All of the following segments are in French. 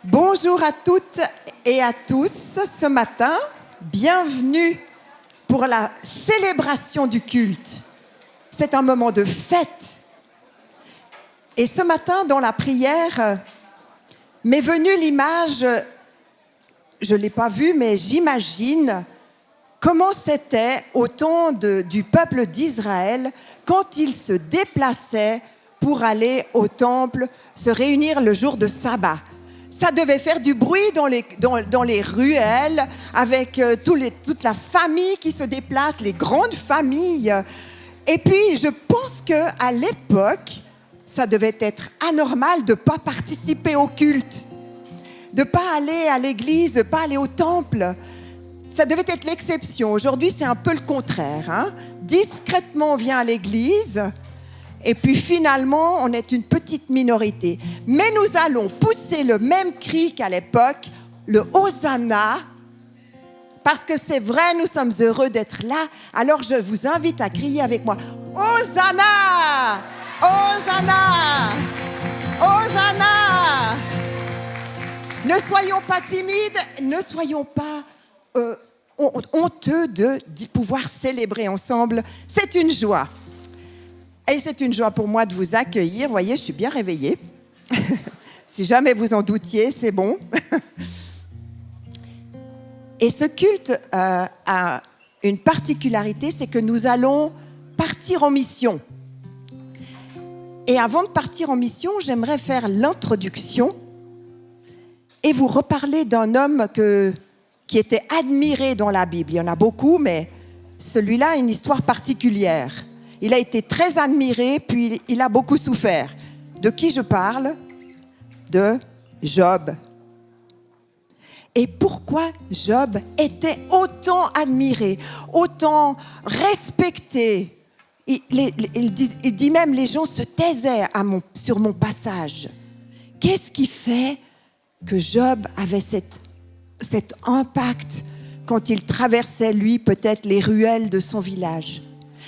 Bonjour à toutes et à tous ce matin. Bienvenue pour la célébration du culte. C'est un moment de fête. Et ce matin, dans la prière, m'est venue l'image, je ne l'ai pas vue, mais j'imagine comment c'était au temps du peuple d'Israël quand il se déplaçait pour aller au temple, se réunir le jour de sabbat. Ça devait faire du bruit dans les ruelles, avec toute la famille qui se déplace, les grandes familles. Et puis, je pense qu'à l'époque, ça devait être anormal de ne pas participer au culte, de ne pas aller à l'église, de ne pas aller au temple. Ça devait être l'exception. Aujourd'hui, c'est un peu le contraire, hein. Discrètement, on vient à l'église. Et puis finalement, on est une petite minorité. Mais nous allons pousser le même cri qu'à l'époque, le Hosanna, parce que c'est vrai, nous sommes heureux d'être là. Alors je vous invite à crier avec moi, Hosanna! Hosanna! Hosanna! Ne soyons pas timides, ne soyons pas honteux d'y pouvoir célébrer ensemble. C'est une joie. Et c'est une joie pour moi de vous accueillir. Vous voyez, je suis bien réveillée. Si jamais vous en doutiez, c'est bon. Et ce culte a une particularité, c'est que nous allons partir en mission. Et avant de partir en mission, j'aimerais faire l'introduction et vous reparler d'un homme qui était admiré dans la Bible. Il y en a beaucoup, mais celui-là a une histoire particulière. Il a été très admiré, puis il a beaucoup souffert. De qui je parle? De Job. Et pourquoi Job était autant admiré, autant respecté? Il dit même, les gens se taisaient sur mon passage. Qu'est-ce qui fait que Job avait cet impact quand il traversait, lui, peut-être les ruelles de son village?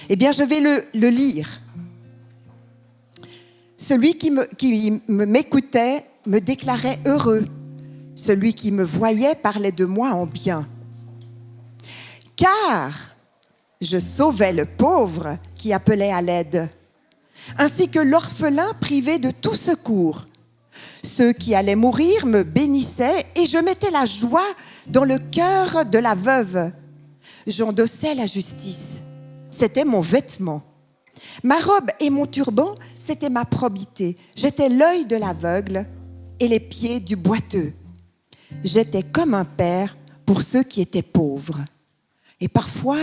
Eh bien, je vais le lire. Celui qui m'écoutait me déclarait heureux. Celui qui me voyait parlait de moi en bien. Car je sauvais le pauvre qui appelait à l'aide, ainsi que l'orphelin privé de tout secours. Ceux qui allaient mourir me bénissaient et je mettais la joie dans le cœur de la veuve. J'endossais la justice. C'était mon vêtement. Ma robe et mon turban, c'était ma probité. J'étais l'œil de l'aveugle et les pieds du boiteux. J'étais comme un père pour ceux qui étaient pauvres. Et parfois,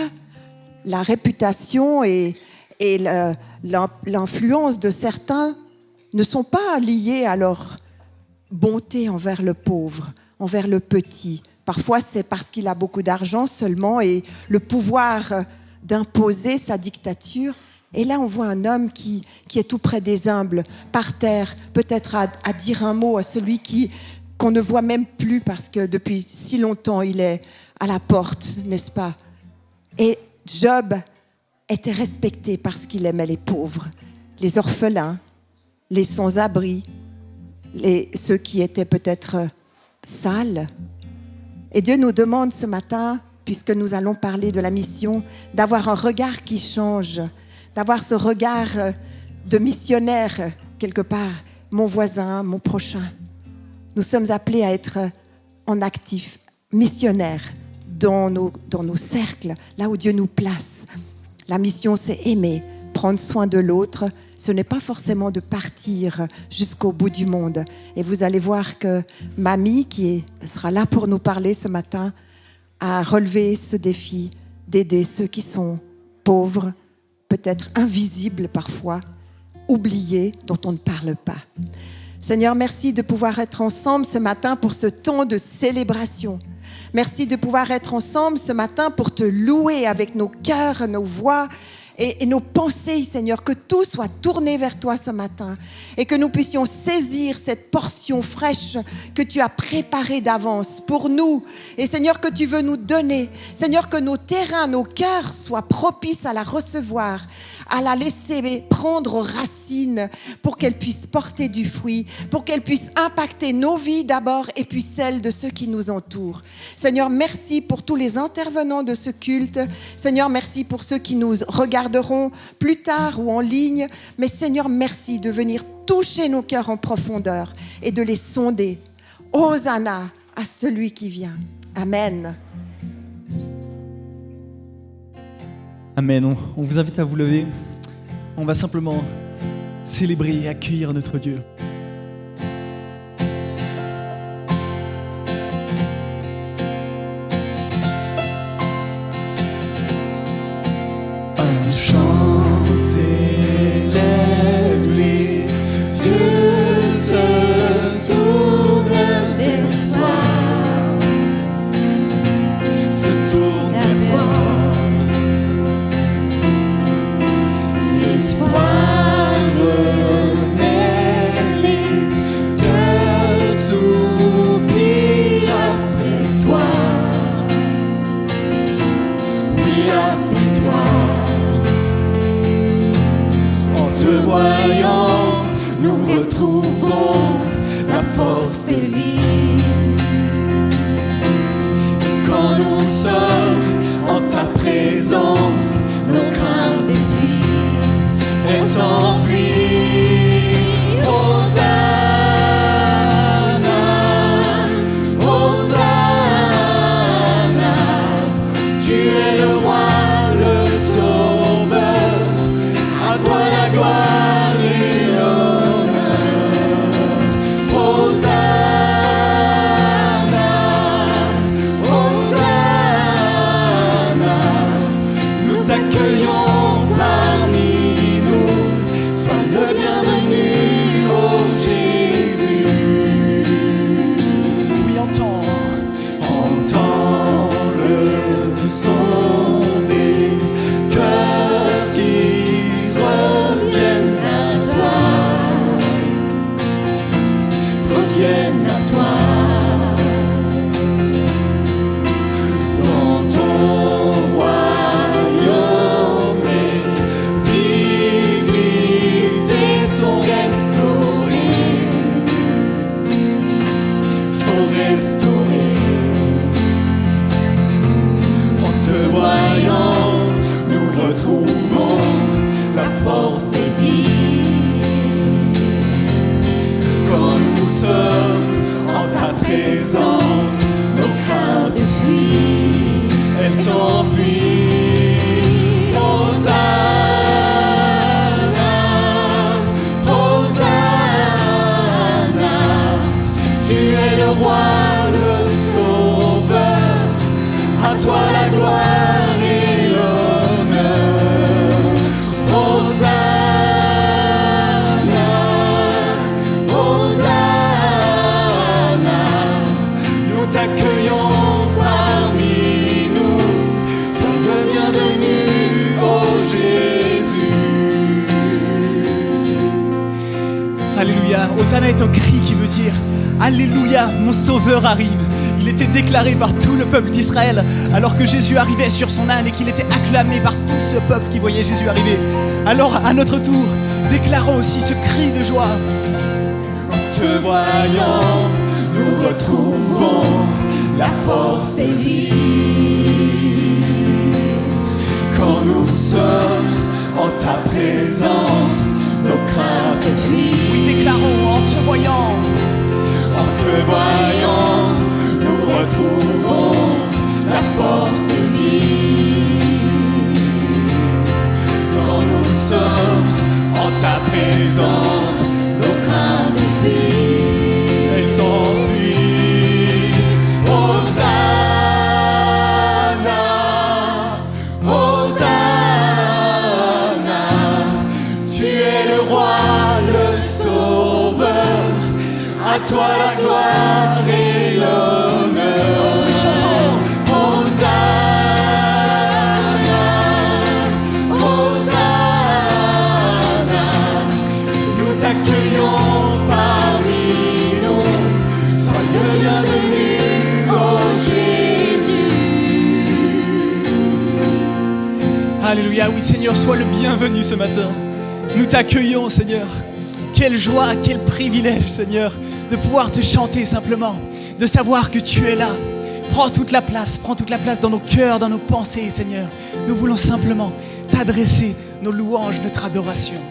la réputation et l'influence de certains ne sont pas liées à leur bonté envers le pauvre, envers le petit. Parfois, c'est parce qu'il a beaucoup d'argent seulement et le pouvoir d'imposer sa dictature. Et là, on voit un homme qui est tout près des humbles, par terre, peut-être à dire un mot à celui qu'on ne voit même plus parce que depuis si longtemps, il est à la porte, n'est-ce pas? Et Job était respecté parce qu'il aimait les pauvres, les orphelins, les sans-abri, ceux qui étaient peut-être sales. Et Dieu nous demande ce matin, puisque nous allons parler de la mission, d'avoir un regard qui change, d'avoir ce regard de missionnaire quelque part, mon voisin, mon prochain. Nous sommes appelés à être en actif, missionnaires dans nos cercles, là où Dieu nous place. La mission, c'est aimer, prendre soin de l'autre. Ce n'est pas forcément de partir jusqu'au bout du monde. Et vous allez voir que Mamie, qui sera là pour nous parler ce matin, a relevé ce défi d'aider ceux qui sont pauvres, peut-être invisibles parfois, oubliés, dont on ne parle pas. Seigneur, merci de pouvoir être ensemble ce matin pour ce temps de célébration. Merci de pouvoir être ensemble ce matin pour te louer avec nos cœurs, nos voix et nos pensées, Seigneur, que tout soit tourné vers toi ce matin et que nous puissions saisir cette portion fraîche que tu as préparée d'avance pour nous et Seigneur, que tu veux nous donner. Seigneur, que nos terrains, nos cœurs soient propices à la recevoir à la laisser prendre racine pour qu'elle puisse porter du fruit, pour qu'elle puisse impacter nos vies d'abord et puis celles de ceux qui nous entourent. Seigneur, merci pour tous les intervenants de ce culte. Seigneur, merci pour ceux qui nous regarderont plus tard ou en ligne. Mais Seigneur, merci de venir toucher nos cœurs en profondeur et de les sonder. Hosanna à celui qui vient. Amen. Amen. On vous invite à vous lever. On va simplement célébrer et accueillir notre Dieu. Un chant s'élève, les yeux se tournent vers toi, se tournent vers toi. L'espoir renaît, les cœurs soupirent après toi. Oui, après toi. En te voyant, nous retrouvons la force des vies. Quand nous sommes en ta présence, nos craintes défient. Elle s'enfuit. Hosanna, Hosanna, tu es le roi, le sauveur, à toi la gloire et l'honneur. Hosanna, Hosanna, nous t'accueillons parmi nous. Sois le bienvenu, ô Jésus. Oui, entends Le son des cœurs qui reviennent à toi, reviennent à toi. Dans ton royaume, les vies brisées sont restaurées, sont restaurées. En te voyant, nous retrouvons la force des vies. Quand nous sommes en ta présence, nos craintes fuient, elles s'enfuient. Hosanna, Hosanna, tu es le roi, le sauveur, à toi la gloire et l'honneur. Hosanna, Hosanna, nous t'accueillons parmi nous. Sois le bienvenu, ô Jésus. Alléluia. Hosanna est un cri qui veut dire Alléluia, mon sauveur arrive. Il était déclaré par tout le peuple d'Israël alors que Jésus arrivait sur son âne et qu'il était acclamé par tout ce peuple qui voyait Jésus arriver. Alors à notre tour, déclarons aussi ce cri de joie. En te voyant, nous retrouvons la force des vies. Quand nous sommes en ta présence, nos craintes fuient. Oui, déclarons en te voyant. En te voyant, nous retrouvons la force de vie. Quand nous sommes en ta présence, nos craintes fuient, elles s'enfuient. Hosanna, Hosanna, tu es le roi, le sauveur, à toi la gloire et l'honneur. Alléluia. Oui, Seigneur, sois le bienvenu ce matin. Nous t'accueillons, Seigneur. Quelle joie, quel privilège, Seigneur, de pouvoir te chanter simplement, de savoir que tu es là. Prends toute la place dans nos cœurs, dans nos pensées, Seigneur. Nous voulons simplement t'adresser nos louanges, notre adoration.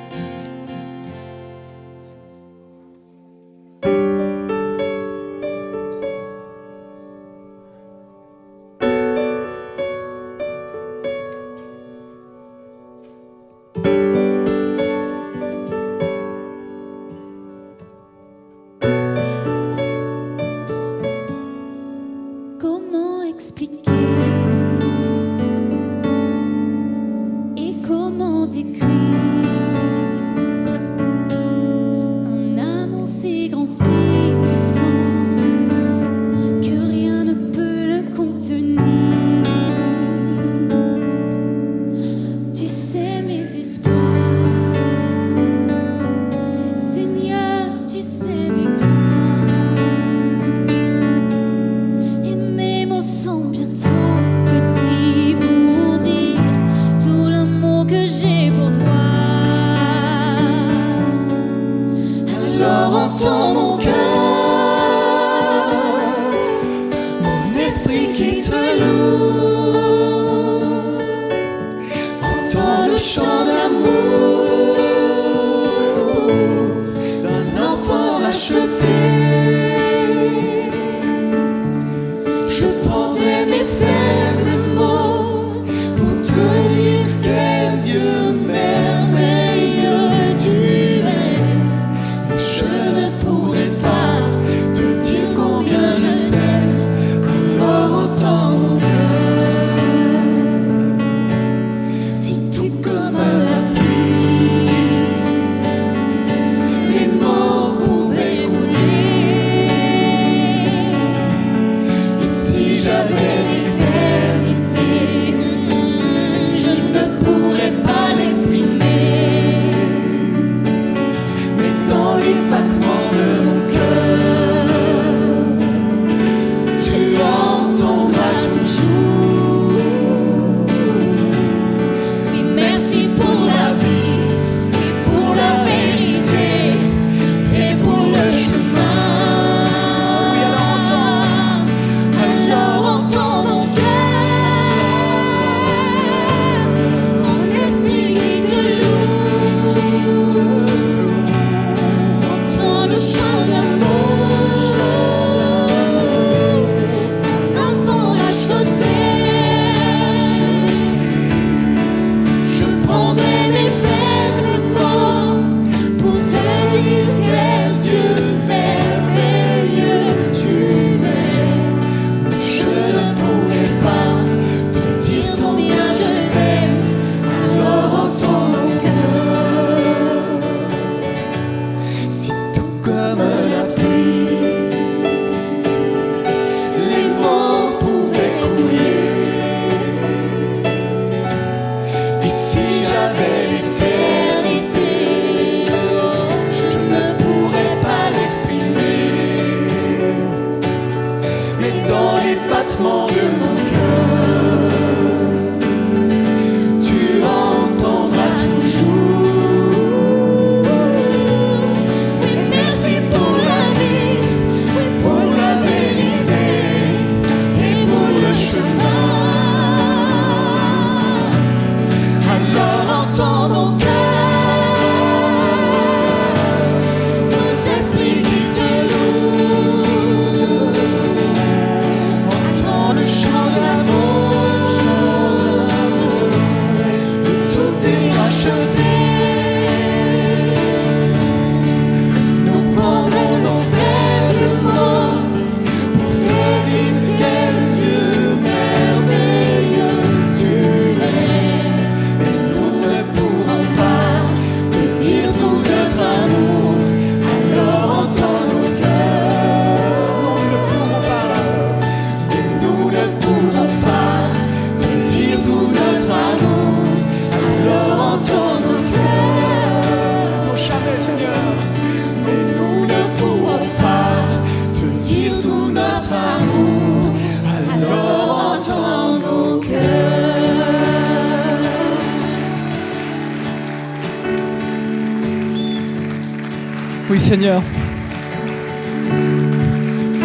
Oui, Seigneur.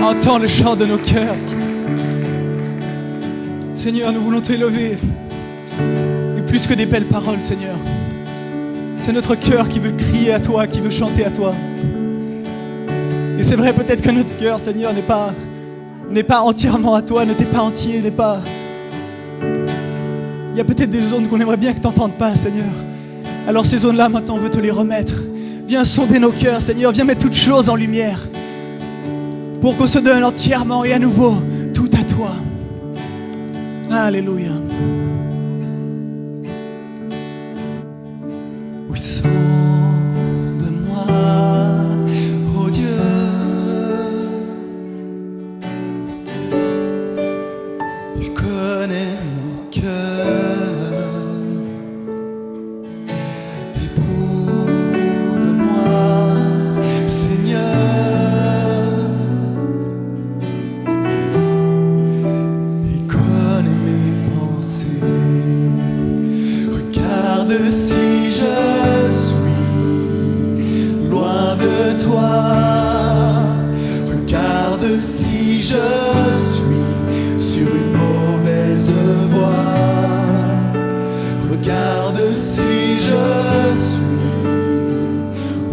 Entends le chant de nos cœurs. Seigneur, nous voulons t'élever. Et plus que des belles paroles, Seigneur. C'est notre cœur qui veut crier à toi, qui veut chanter à toi. Et c'est vrai, peut-être que notre cœur, Seigneur, n'est pas entièrement à toi, ne t'est pas entier, n'est pas... Il y a peut-être des zones qu'on aimerait bien que tu n'entendes pas, Seigneur. Alors ces zones-là, maintenant, on veut te les remettre. Viens sonder nos cœurs, Seigneur. Viens mettre toutes choses en lumière. Pour qu'on se donne entièrement et à nouveau tout à toi. Alléluia. Oui, sonde-moi, oh Dieu. Il connaît mon cœur. Éprouve-moi, Seigneur. Il connaît mes pensées. Regarde si je suis loin de toi. Regarde si je suis sur une mauvaise voie. Regarde si je suis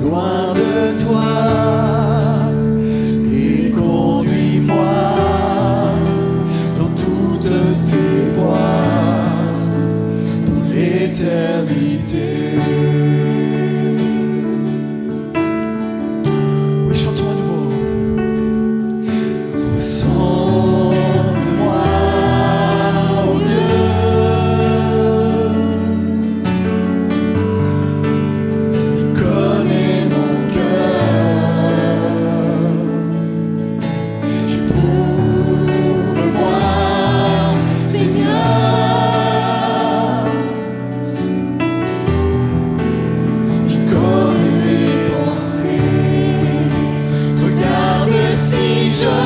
loin de toi. Et conduis-moi dans toutes tes voies pour l'éternité. Oui, chantons à nouveau. Sonde-moi, oh Dieu. Il connaît mon cœur. Éprouve-moi, Seigneur. Il connaît mes pensées. Regarde si je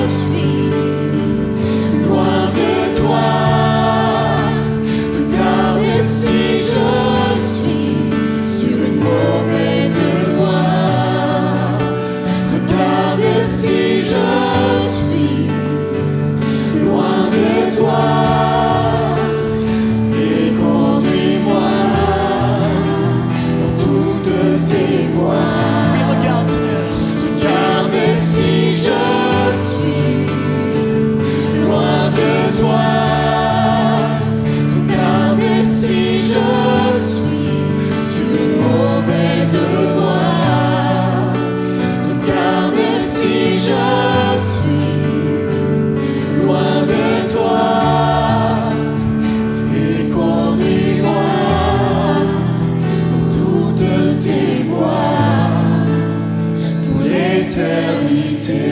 suis loin de toi. Regarde si je suis sur une mauvaise voie. Regarde si je suis loin de toi. Et conduis-moi dans toutes tes voies. Oui, regarde, Seigneur. Regarde si je suis loin de toi. Regarde si je suis sur une mauvaise voie. Regarde si je suis loin de toi. Et conduis-moi dans toutes tes voies pour l'éternité.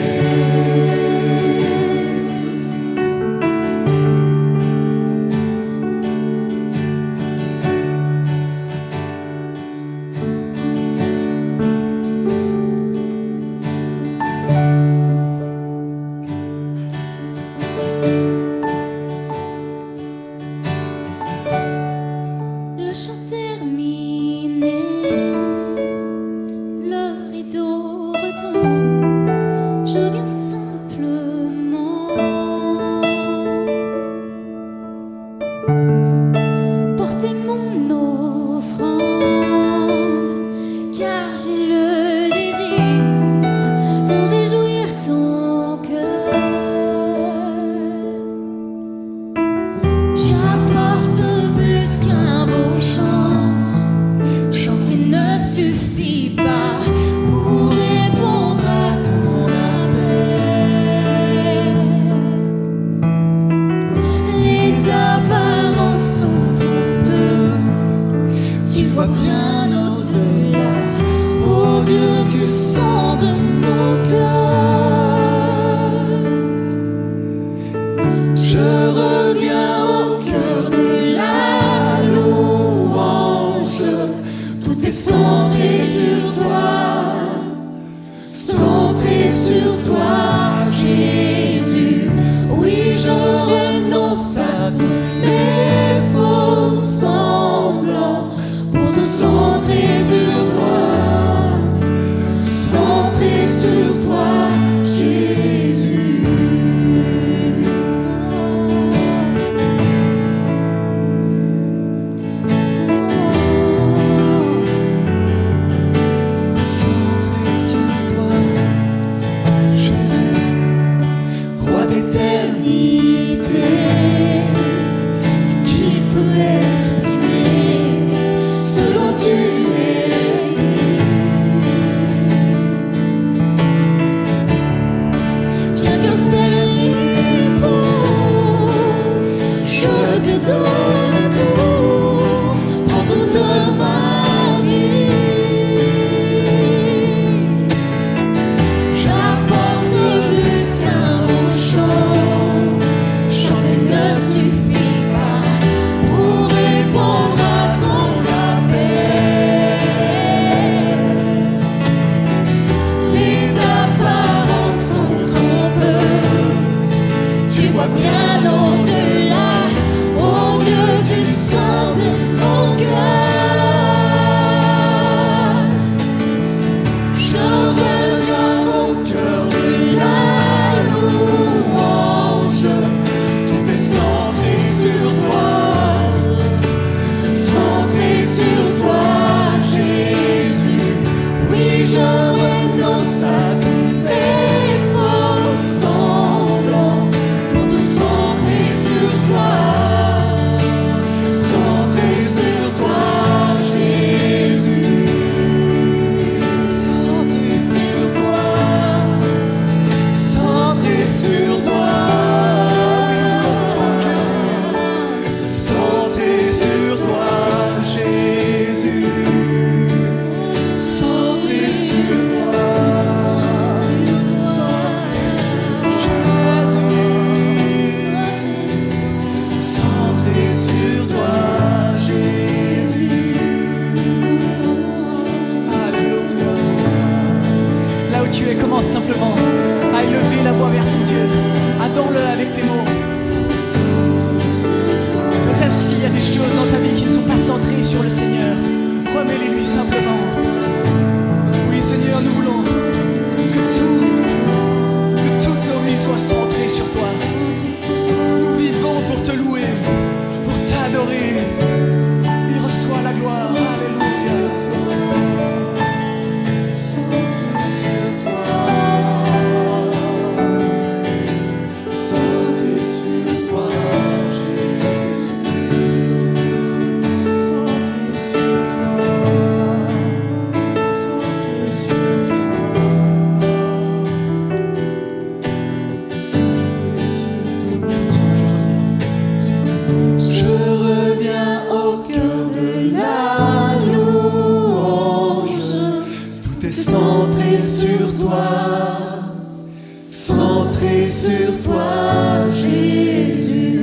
centré sur toi, Jésus.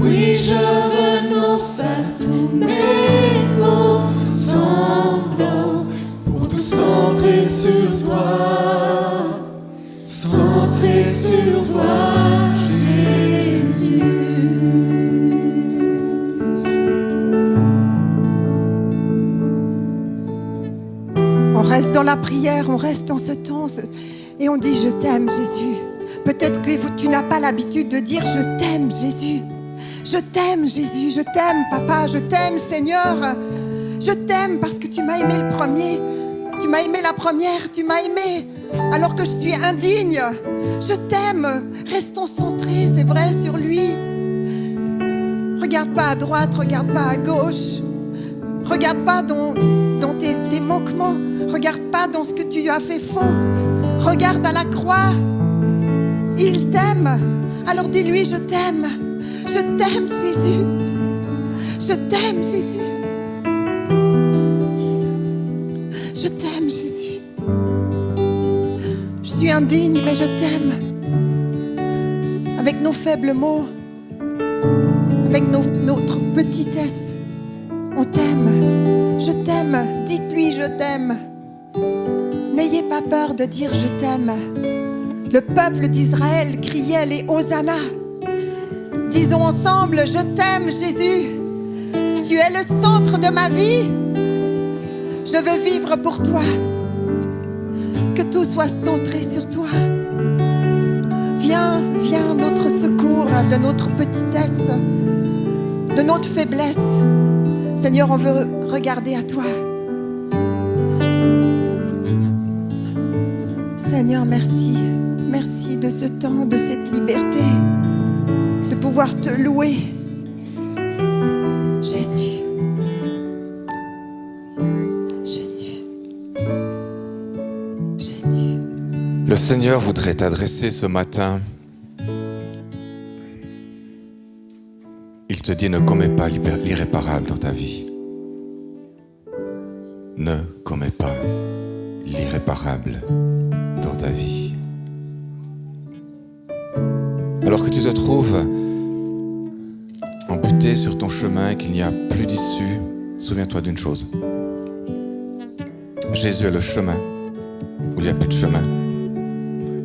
Oui, je renonce à tous mes faux semblants pour tout centrer sur toi, centré sur toi, Jésus. On reste dans la prière, on reste dans ce temps et on dit « Je t'aime, Jésus ». Peut-être que tu n'as pas l'habitude de dire « Je t'aime, Jésus ». Je t'aime, Jésus, je t'aime, Papa, je t'aime, Seigneur. Je t'aime parce que tu m'as aimé le premier. Tu m'as aimé la première, tu m'as aimé alors que je suis indigne. Je t'aime. Restons centrés, c'est vrai, sur lui. Regarde pas à droite, regarde pas à gauche. Regarde pas dans tes manquements. Regarde pas dans ce que tu as fait faux. Regarde à la croix. Il t'aime. Alors dis-lui, je t'aime. Je t'aime, Jésus. Je t'aime, Jésus. Je t'aime, Jésus. Je suis indigne, mais je t'aime. Avec nos faibles mots, avec notre petitesse, on t'aime. Je t'aime. Dites-lui, je t'aime. N'ayez pas peur de dire je t'aime. Le peuple d'Israël criait les Hosanna. Disons ensemble, je t'aime, Jésus. Tu es le centre de ma vie. Je veux vivre pour toi. Que tout soit centré sur toi. Viens, viens, notre secours de notre petitesse, de notre faiblesse. Seigneur, on veut regarder à toi. Seigneur, merci. Merci de ce temps, de cette liberté, de pouvoir te louer. Jésus. Jésus. Jésus. Le Seigneur voudrait t'adresser ce matin. Il te dit, ne commets pas l'irréparable dans ta vie. Ne commets pas l'irréparable dans ta vie. Alors que tu te trouves amputé sur ton chemin, qu'il n'y a plus d'issue, souviens-toi d'une chose. Jésus est le chemin où il n'y a plus de chemin.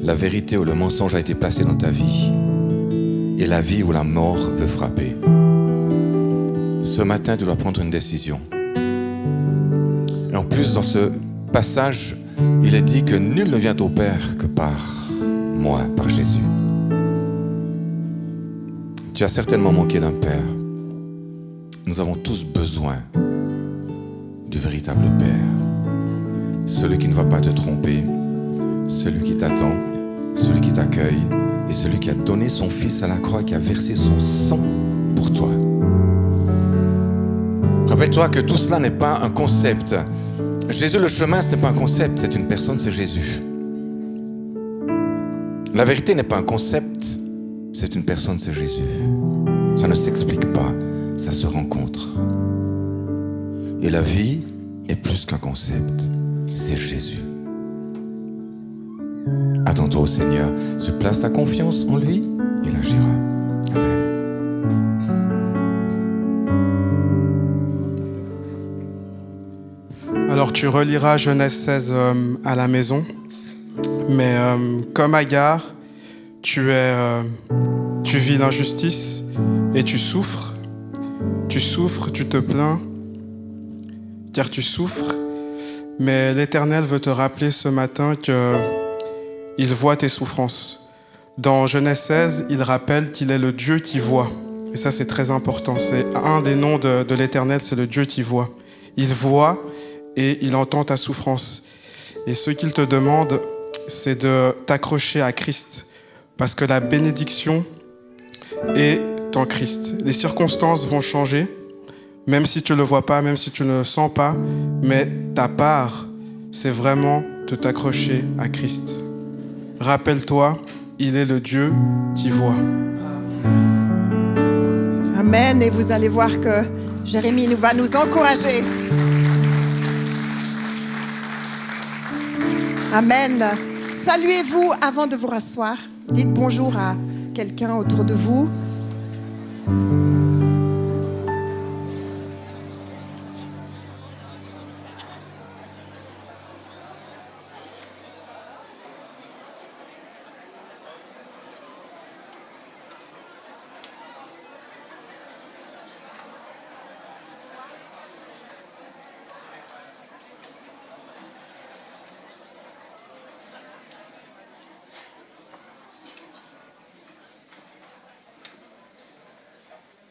La vérité ou le mensonge a été placé dans ta vie. Et la vie ou la mort veut frapper. Ce matin, tu dois prendre une décision. Et en plus, dans ce passage, il est dit que nul ne vient au Père que par moi, par Jésus. Tu as certainement manqué d'un Père. Nous avons tous besoin du véritable Père. Celui qui ne va pas te tromper, celui qui t'attend, celui qui t'accueille et celui qui a donné son Fils à la croix, qui a versé son sang pour toi. Rappelle-toi que tout cela n'est pas un concept. Jésus le chemin, ce n'est pas un concept, c'est une personne, c'est Jésus. La vérité n'est pas un concept, c'est une personne, c'est Jésus. Ça ne s'explique pas, ça se rencontre. Et la vie est plus qu'un concept, c'est Jésus. Attends-toi au Seigneur, tu places ta confiance en lui, il agira. Amen. Alors tu reliras Genèse 16 à la maison, mais comme Agar, tu vis l'injustice et tu souffres, tu te plains, car tu souffres, mais l'Éternel veut te rappeler ce matin qu'il voit tes souffrances. Dans Genèse 16, il rappelle qu'il est le Dieu qui voit, et ça c'est très important, c'est un des noms de l'Éternel, c'est le Dieu qui voit. Il voit et il entend ta souffrance. Et ce qu'il te demande, c'est de t'accrocher à Christ, parce que la bénédiction est en Christ. Les circonstances vont changer, même si tu ne le vois pas, même si tu ne le sens pas, mais ta part, c'est vraiment de t'accrocher à Christ. Rappelle-toi, il est le Dieu qui voit. Amen. Et vous allez voir que Jérémie va nous encourager. Amen. Saluez-vous avant de vous rasseoir. Dites bonjour à quelqu'un autour de vous.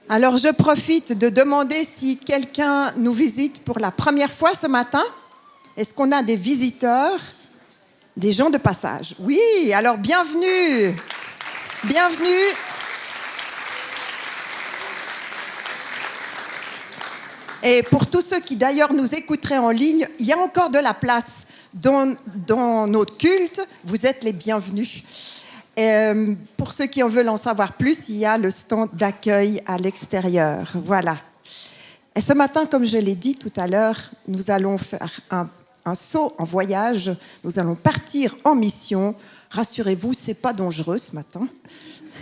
Alors, je profite de demander si quelqu'un nous visite pour la première fois ce matin. Est-ce qu'on a des visiteurs, des gens de passage? Oui, alors bienvenue. Bienvenue. Et pour tous ceux qui d'ailleurs nous écouteraient en ligne, il y a encore de la place dans notre culte. Vous êtes les bienvenus. Pour ceux qui en veulent en savoir plus, il y a le stand d'accueil à l'extérieur. Voilà. Et ce matin, comme je l'ai dit tout à l'heure, nous allons faire un saut en voyage. Nous allons partir en mission. Rassurez-vous, c'est pas dangereux ce matin.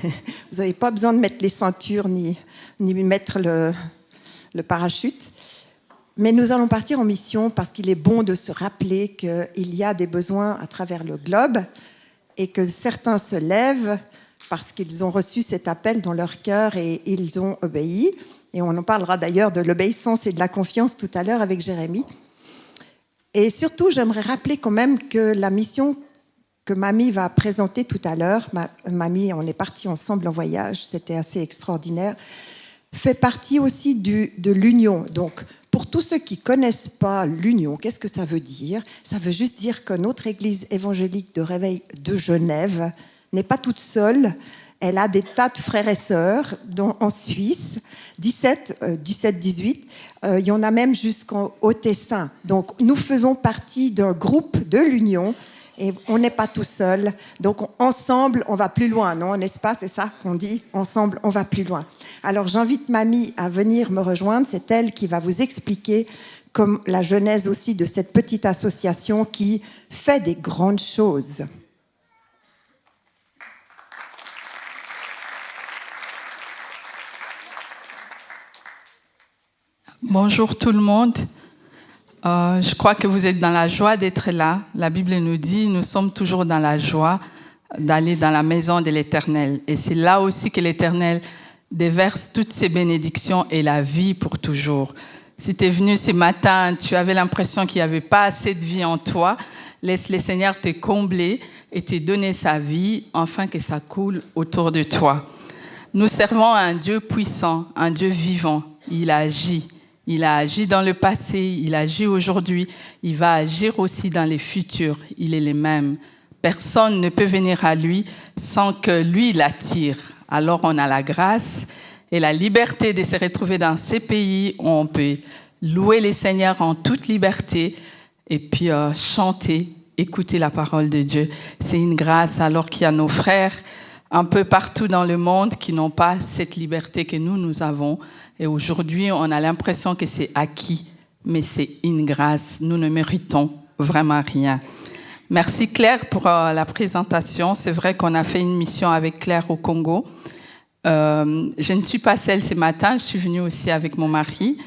Vous n'avez pas besoin de mettre les ceintures ni mettre le parachute. Mais nous allons partir en mission parce qu'il est bon de se rappeler qu'il y a des besoins à travers le globe et que certains se lèvent parce qu'ils ont reçu cet appel dans leur cœur et ils ont obéi. Et on en parlera d'ailleurs de l'obéissance et de la confiance tout à l'heure avec Jérémie. Et surtout, j'aimerais rappeler quand même que la mission que Mamie va présenter tout à l'heure, Mamie, on est partis ensemble en voyage, c'était assez extraordinaire, fait partie aussi de l'union. Donc, pour tous ceux qui ne connaissent pas l'union, qu'est-ce que ça veut dire? Ça veut juste dire que notre église évangélique de Réveil de Genève n'est pas toute seule. Elle a des tas de frères et sœurs en Suisse, 18. Il y en a même jusqu'au Tessin. Donc, nous faisons partie d'un groupe de l'union et on n'est pas tout seul. Donc, ensemble, on va plus loin, non? N'est-ce pas? C'est ça qu'on dit? Ensemble, on va plus loin. Alors, j'invite Mamie à venir me rejoindre. C'est elle qui va vous expliquer comme la genèse aussi de cette petite association qui fait des grandes choses. Bonjour tout le monde. Je crois que vous êtes dans la joie d'être là. La Bible nous dit, nous sommes toujours dans la joie d'aller dans la maison de l'Éternel. Et c'est là aussi que l'Éternel déverse toutes ses bénédictions et la vie pour toujours. Si tu es venu ce matin, tu avais l'impression qu'il n'y avait pas assez de vie en toi, laisse le Seigneur te combler et te donner sa vie, afin que ça coule autour de toi. Nous servons un Dieu puissant, un Dieu vivant. Il agit. Il a agi dans le passé, il agit aujourd'hui, il va agir aussi dans le futur. Il est le même. Personne ne peut venir à lui sans que lui l'attire. Alors on a la grâce et la liberté de se retrouver dans ces pays où on peut louer le Seigneur en toute liberté et puis chanter, écouter la parole de Dieu. C'est une grâce alors qu'il y a nos frères un peu partout dans le monde qui n'ont pas cette liberté que nous avons. Et aujourd'hui, on a l'impression que c'est acquis, mais c'est une grâce. Nous ne méritons vraiment rien. Merci Claire pour la présentation. C'est vrai qu'on a fait une mission avec Claire au Congo. Je ne suis pas seule ce matin, je suis venue aussi avec mon mari.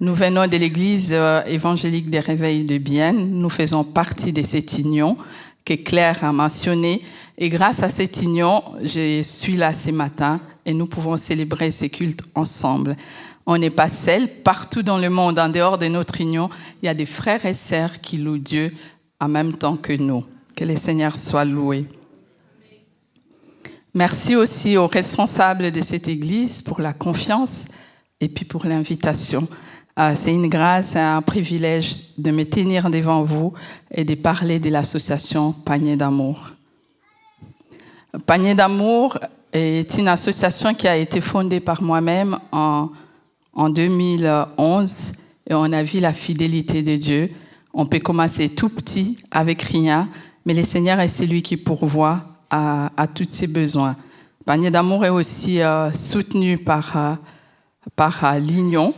Nous venons de l'église évangélique des Réveils de Bienne. Nous faisons partie de cette union que Claire a mentionnée. Et grâce à cette union, je suis là ce matin et nous pouvons célébrer ces cultes ensemble. On n'est pas seuls. Partout dans le monde, en dehors de notre union, il y a des frères et sœurs qui louent Dieu en même temps que nous. Que le Seigneur soit loué. Merci aussi aux responsables de cette église pour la confiance et puis pour l'invitation. C'est une grâce et un privilège de me tenir devant vous et de parler de l'association Panier d'Amour. Panier d'Amour est une association qui a été fondée par moi-même en 2011 et on a vu la fidélité de Dieu. On peut commencer tout petit avec rien, mais le Seigneur est celui qui pourvoit à tous ses besoins. Panier d'Amour est aussi soutenu par l'Union.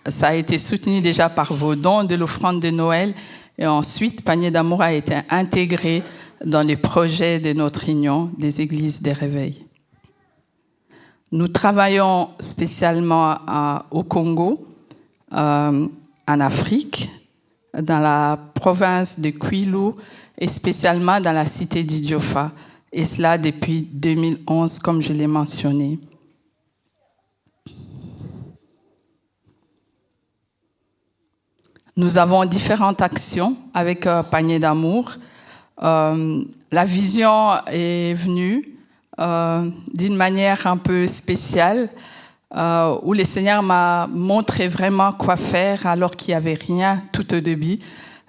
Ça a été soutenu déjà par vos dons de l'offrande de Noël et ensuite Panier d'Amour a été intégré dans les projets de notre union des églises des réveils. Nous travaillons spécialement au Congo, en Afrique, dans la province de Kwilu et spécialement dans la cité d'Idiofa, et cela depuis 2011, comme je l'ai mentionné. Nous avons différentes actions avec Panier d'amour. La vision est venue d'une manière un peu spéciale, où le Seigneur m'a montré vraiment quoi faire alors qu'il n'y avait rien tout au début,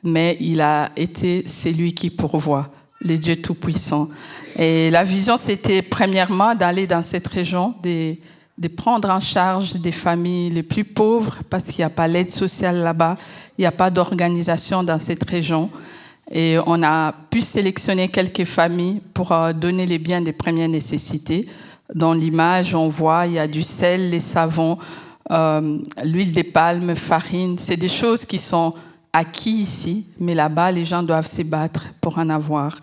mais il a été celui qui pourvoit, le Dieu Tout-Puissant. Et la vision, c'était premièrement d'aller dans cette région, de prendre en charge des familles les plus pauvres, parce qu'il n'y a pas l'aide sociale là-bas, il n'y a pas d'organisation dans cette région. Et on a pu sélectionner quelques familles pour donner les biens de première nécessité. Dans l'image, on voit, il y a du sel, les savons, l'huile de palme, farine. C'est des choses qui sont acquises ici, mais là-bas, les gens doivent se battre pour en avoir.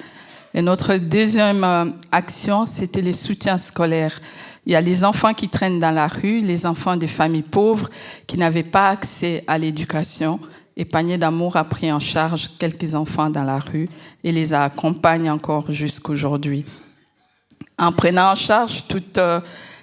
Et notre deuxième action, c'était les soutiens scolaires. Il y a les enfants qui traînent dans la rue, les enfants des familles pauvres qui n'avaient pas accès à l'éducation. Et Panier d'amour a pris en charge quelques enfants dans la rue et les accompagne encore jusqu'aujourd'hui. En prenant en charge tous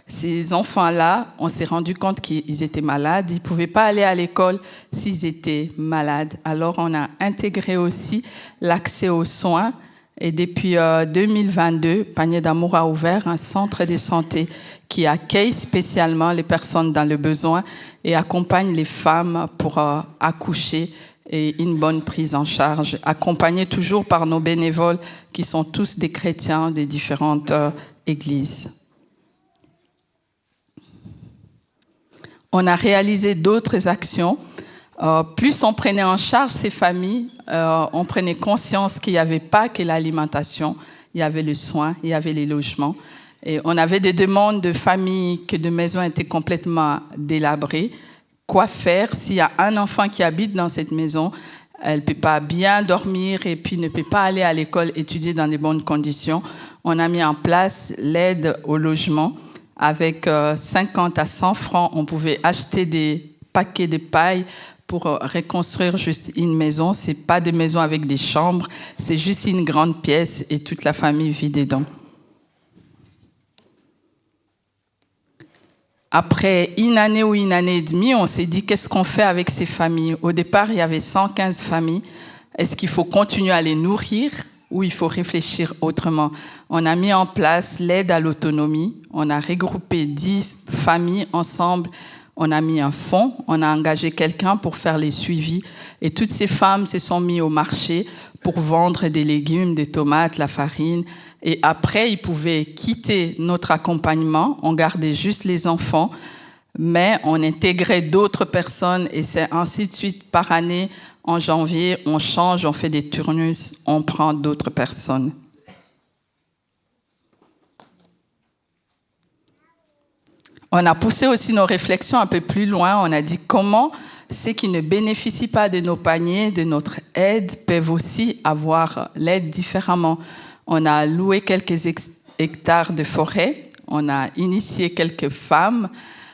ces enfants-là, on s'est rendu compte qu'ils étaient malades. Ils ne pouvaient pas aller à l'école s'ils étaient malades. Alors, on a intégré aussi l'accès aux soins. Et depuis 2022, Panier d'amour a ouvert un centre de santé qui accueille spécialement les personnes dans le besoin et accompagne les femmes pour accoucher et une bonne prise en charge, accompagnés toujours par nos bénévoles qui sont tous des chrétiens des différentes églises. On a réalisé d'autres actions. Plus on prenait en charge ces familles, on prenait conscience qu'il n'y avait pas que l'alimentation, il y avait le soin, il y avait les logements. Et on avait des demandes de familles que de maisons étaient complètement délabrées. Quoi faire s'il y a un enfant qui habite dans cette maison, elle ne peut pas bien dormir et puis ne peut pas aller à l'école étudier dans de bonnes conditions. On a mis en place l'aide au logement. Avec 50 à 100 francs, on pouvait acheter des paquets de paille pour reconstruire juste une maison. Ce n'est pas des maisons avec des chambres, c'est juste une grande pièce et toute la famille vit dedans. Après une année ou une année et demie, on s'est dit qu'est-ce qu'on fait avec ces familles. Au départ, il y avait 115 familles. Est-ce qu'il faut continuer à les nourrir ou il faut réfléchir autrement? On a mis en place l'aide à l'autonomie. On a regroupé 10 familles ensemble. On a mis un fonds. On a engagé quelqu'un pour faire les suivis. Et toutes ces femmes se sont mises au marché pour vendre des légumes, des tomates, la farine. Et après, ils pouvaient quitter notre accompagnement. On gardait juste les enfants, mais on intégrait d'autres personnes et c'est ainsi de suite par année. En janvier, on change, on fait des turnus, on prend d'autres personnes. On a poussé aussi nos réflexions un peu plus loin. On a dit comment ceux qui ne bénéficient pas de nos paniers, de notre aide, peuvent aussi avoir l'aide différemment. On a loué quelques hectares de forêt. On a initié quelques femmes,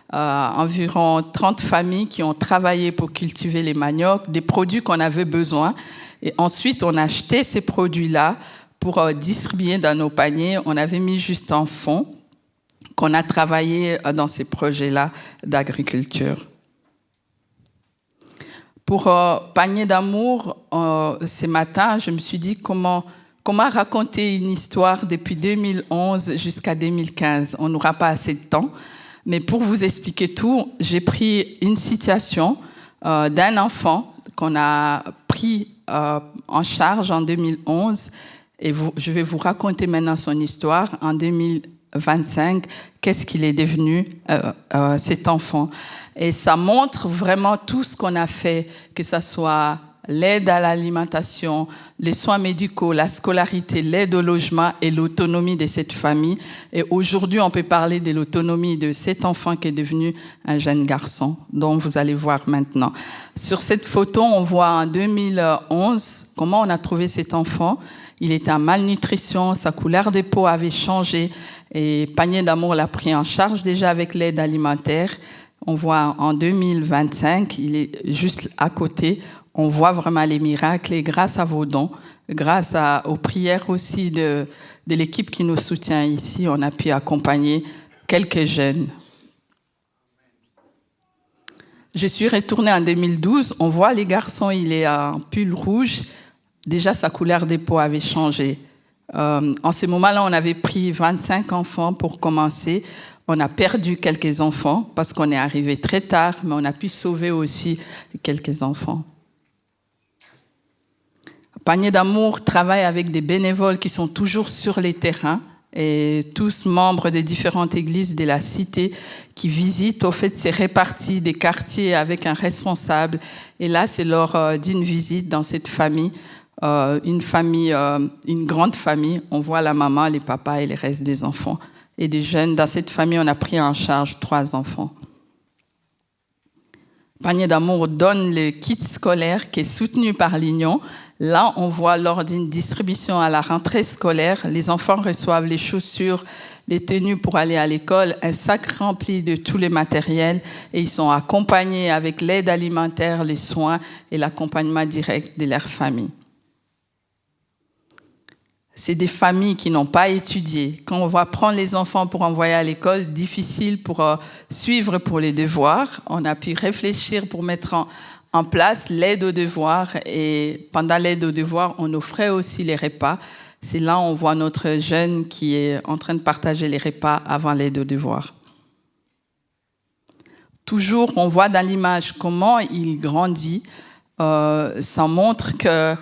environ 30 familles qui ont travaillé pour cultiver les maniocs, des produits qu'on avait besoin. Et ensuite, on a acheté ces produits-là pour distribuer dans nos paniers. On avait mis juste un fonds qu'on a travaillé dans ces projets-là d'agriculture. Pour Panier d'amour, ce matin, je me suis dit comment raconter une histoire depuis 2011 jusqu'à 2015. On n'aura pas assez de temps. Mais pour vous expliquer tout, j'ai pris une situation d'un enfant qu'on a pris en charge en 2011. Et je vais vous raconter maintenant son histoire. En 2025, qu'est-ce qu'il est devenu, cet enfant. Et ça montre vraiment tout ce qu'on a fait, que ce soit l'aide à l'alimentation, les soins médicaux, la scolarité, l'aide au logement et l'autonomie de cette famille. Et aujourd'hui, on peut parler de l'autonomie de cet enfant qui est devenu un jeune garçon, dont vous allez voir maintenant. Sur cette photo, on voit en 2011 comment on a trouvé cet enfant. Il était en malnutrition, sa couleur de peau avait changé et Panier d'Amour l'a pris en charge déjà avec l'aide alimentaire. On voit en 2025, il est juste à côté, on voit vraiment les miracles et grâce à vos dons, grâce aux prières aussi de l'équipe qui nous soutient ici, on a pu accompagner quelques jeunes. Je suis retournée en 2012, on voit les garçons, il est en pull rouge, déjà sa couleur de peau avait changé. En ce moment-là, on avait pris 25 enfants pour commencer. On a perdu quelques enfants parce qu'on est arrivé très tard, mais on a pu sauver aussi quelques enfants. Panier d'Amour travaille avec des bénévoles qui sont toujours sur les terrains et tous membres de différentes églises de la cité qui visitent. Au fait, c'est réparti des quartiers avec un responsable. Et là, c'est lors d'une visite dans cette famille, une grande famille. On voit la maman, les papas et les restes des enfants. Et des jeunes. Dans cette famille, on a pris en charge 3 enfants. Panier d'Amour donne le kit scolaire qui est soutenu par l'Union. Là, on voit lors d'une distribution à la rentrée scolaire, les enfants reçoivent les chaussures, les tenues pour aller à l'école, un sac rempli de tous les matériels et ils sont accompagnés avec l'aide alimentaire, les soins et l'accompagnement direct de leur famille. C'est des familles qui n'ont pas étudié. Quand on va prendre les enfants pour envoyer à l'école, difficile pour suivre pour les devoirs. On a pu réfléchir pour mettre en place l'aide aux devoirs. Et pendant l'aide aux devoirs, on offrait aussi les repas. C'est là on voit notre jeune qui est en train de partager les repas avant l'aide aux devoirs. Toujours, on voit dans l'image comment il grandit. Ça montre que